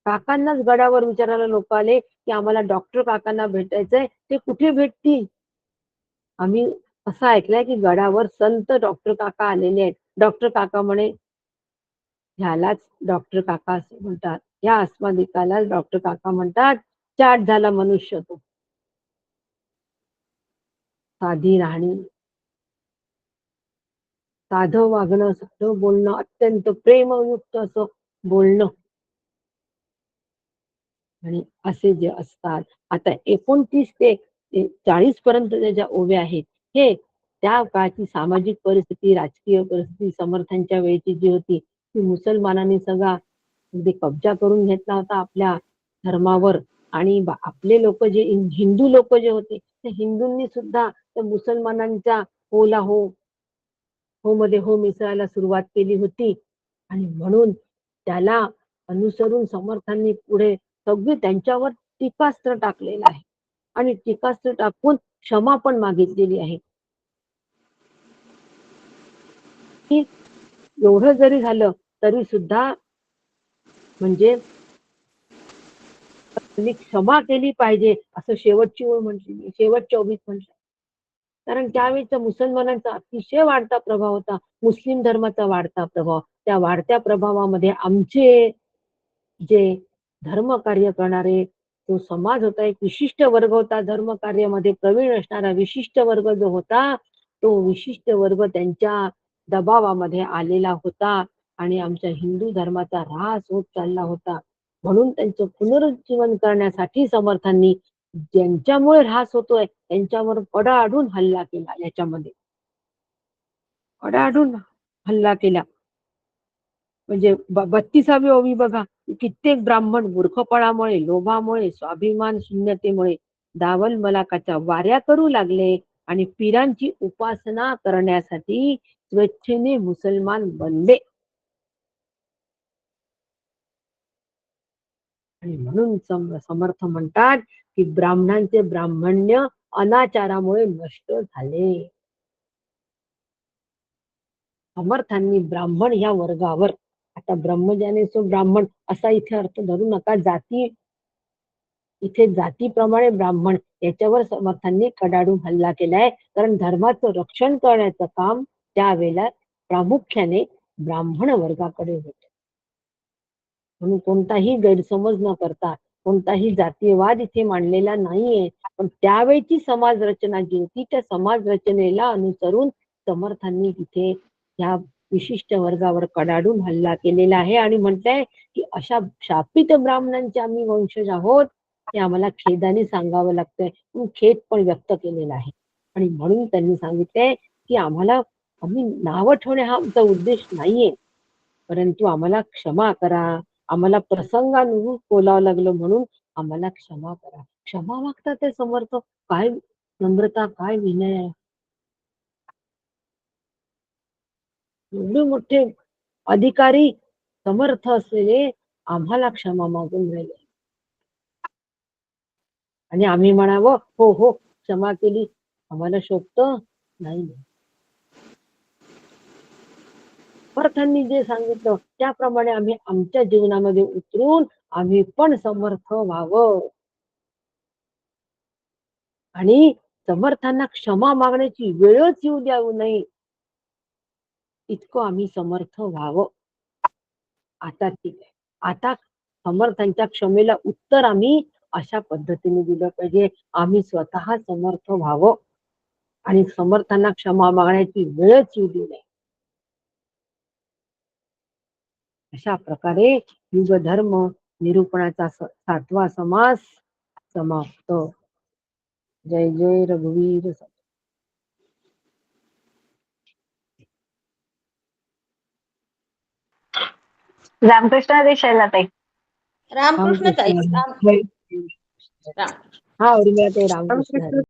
काकांनाच गडावर विचारायला लोक आले की आम्हाला डॉक्टर काकांना भेटायचंय, ते कुठे भेटतील? आम्ही असं ऐकलंय की गडावर संत डॉक्टर काका आलेले आहेत. डॉक्टर काका म्हणे, ह्यालाच डॉक्टर काका असे म्हणतात, या अस्मादिकालाच डॉक्टर काका म्हणतात. चाट झाला मनुष्य तो. साधी राहणी, साधं वागणं, साधं बोलणं, अत्यंत प्रेमयुक्त असं बोलणं, आणि असे जे असतात, आता 29 ते 40 पर्यंत ज्या ओव्या आहेत, हे त्या काळची सामाजिक परिस्थिती, राजकीय परिस्थिती, समर्थांच्या वेळची जी होती, ती मुसलमानांनी सगळा अगदी कब्जा करून घेतला होता आपल्या धर्मावर. आणि आपले लोक जे हिंदू लोक जे होते, ते हिंदूंनी सुद्धा त्या मुसलमानांच्या होला हो मध्ये हो मिसळायला सुरुवात केली होती. आणि म्हणून त्याला अनुसरून समर्थांनी पुढे सगळी त्यांच्यावर टीकास्त्र टाकलेलं आहे, आणि टीकास्त्र टाकून क्षमा पण मागितलेली आहे. की एवढं जरी झालं तरी सुद्धा म्हणजे त्यांनी क्षमा केली पाहिजे असं शेवटची ओळ म्हटली, शेवटच्या ओळीत म्हटलं. कारण त्यावेळेचा मुसलमानांचा अतिशय वाढता प्रभाव होता, मुस्लिम धर्माचा वाढता प्रभाव. त्या वाढत्या प्रभावामध्ये आमचे जे धर्म कार्य करणारे तो समाज होता, एक विशिष्ट वर्ग होता, धर्म कार्यामध्ये प्रवीण असणारा विशिष्ट वर्ग जो होता, तो विशिष्ट वर्ग त्यांच्या दबावामध्ये आलेला होता, आणि आमच्या हिंदू धर्माचा ऱ्हास होत चालला होता. म्हणून त्यांचं पुनरुज्जीवन करण्यासाठी समर्थांनी ज्यांच्यामुळे ऱ्हास होतोय त्यांच्यावर कडाडून हल्ला केला. याच्यामध्ये कडाडून हल्ला केला. म्हणजे 32वी ओवी बघा, कित्येक ब्राह्मण मूर्खपणामुळे, लोभामुळे, स्वाभिमान शून्यतेमुळे दावल मलाकाच्या वाऱ्या करू लागले आणि पीरांची उपासना करण्यासाठी स्वेच्छेने मुसलमान बनले. आणि म्हणून समर्थ म्हणतात की ब्राह्मणांचे ब्राह्मण्य अनाचारामुळे नष्ट झाले. समर्थांनी ब्राह्मण या वर्गावर, आता ब्रह्मज्ञानी सो ब्राह्मण असा इथे अर्थ धरू नका, जाती, इथे जातीप्रमाणे ब्राह्मण याच्यावर समर्थांनी कडाडून हल्ला केलाय. कारण धर्माचं रक्षण करण्याचं काम त्यावेळेला प्रामुख्याने ब्राह्मण वर्गाकडे होत. म्हणून कोणताही गैरसमज न करता कोणताही जातीयवाद इथे मांडलेला नाहीये, पण त्यावेळची समाज रचना जी होती त्या समाज रचनेला अनुसरून समर्थांनी तिथे या विशिष्ट वर्गावर कडाडून हल्ला केलेला आहे. आणि म्हणताय की अशा शापित ब्राह्मणांचे आम्ही वंशज आहोत, हे आम्हाला खेदाने सांगावं लागतंय, खेद पण व्यक्त केलेला आहे. आणि म्हणून त्यांनी सांगितलंय की आम्ही नावं ठेवणे हा आमचा उद्देश नाहीये, परंतु आम्हाला क्षमा करा, आम्हाला प्रसंगानुरूप बोलावं लागलं म्हणून आम्हाला क्षमा करा. क्षमा मागतात ते समर्थ, काय नम्रता, काय विनय आहे. एवढे मोठे अधिकारी समर्थ असलेले आम्हाला क्षमा मागून राहिले, आणि आम्ही म्हणावं हो हो क्षमा केली, आम्हाला शोभतं नाही. समर्थांनी जे सांगितलं त्याप्रमाणे आम्ही आमच्या जीवनामध्ये उतरून आम्ही पण समर्थ व्हावं, आणि समर्थांना क्षमा मागण्याची वेळच येऊ द्यावू नये, इतकं आम्ही समर्थ व्हावं. आता ठीक आहे, आता समर्थांच्या क्षमेला उत्तर आम्ही अशा पद्धतीने दिलं पाहिजे, आम्ही स्वतः समर्थ व्हावं आणि समर्थांना क्षमा मागण्याची वेळच येऊ देऊ नये. अशा प्रकारे युग धर्म निरूपणाचा 7वा समास समाप्त. जय जय रघुवीर. रामकृष्ण हरी शैलाताई. रामकृष्ण ताई. हा उर्मिला ताई, रामकृष्ण हरी.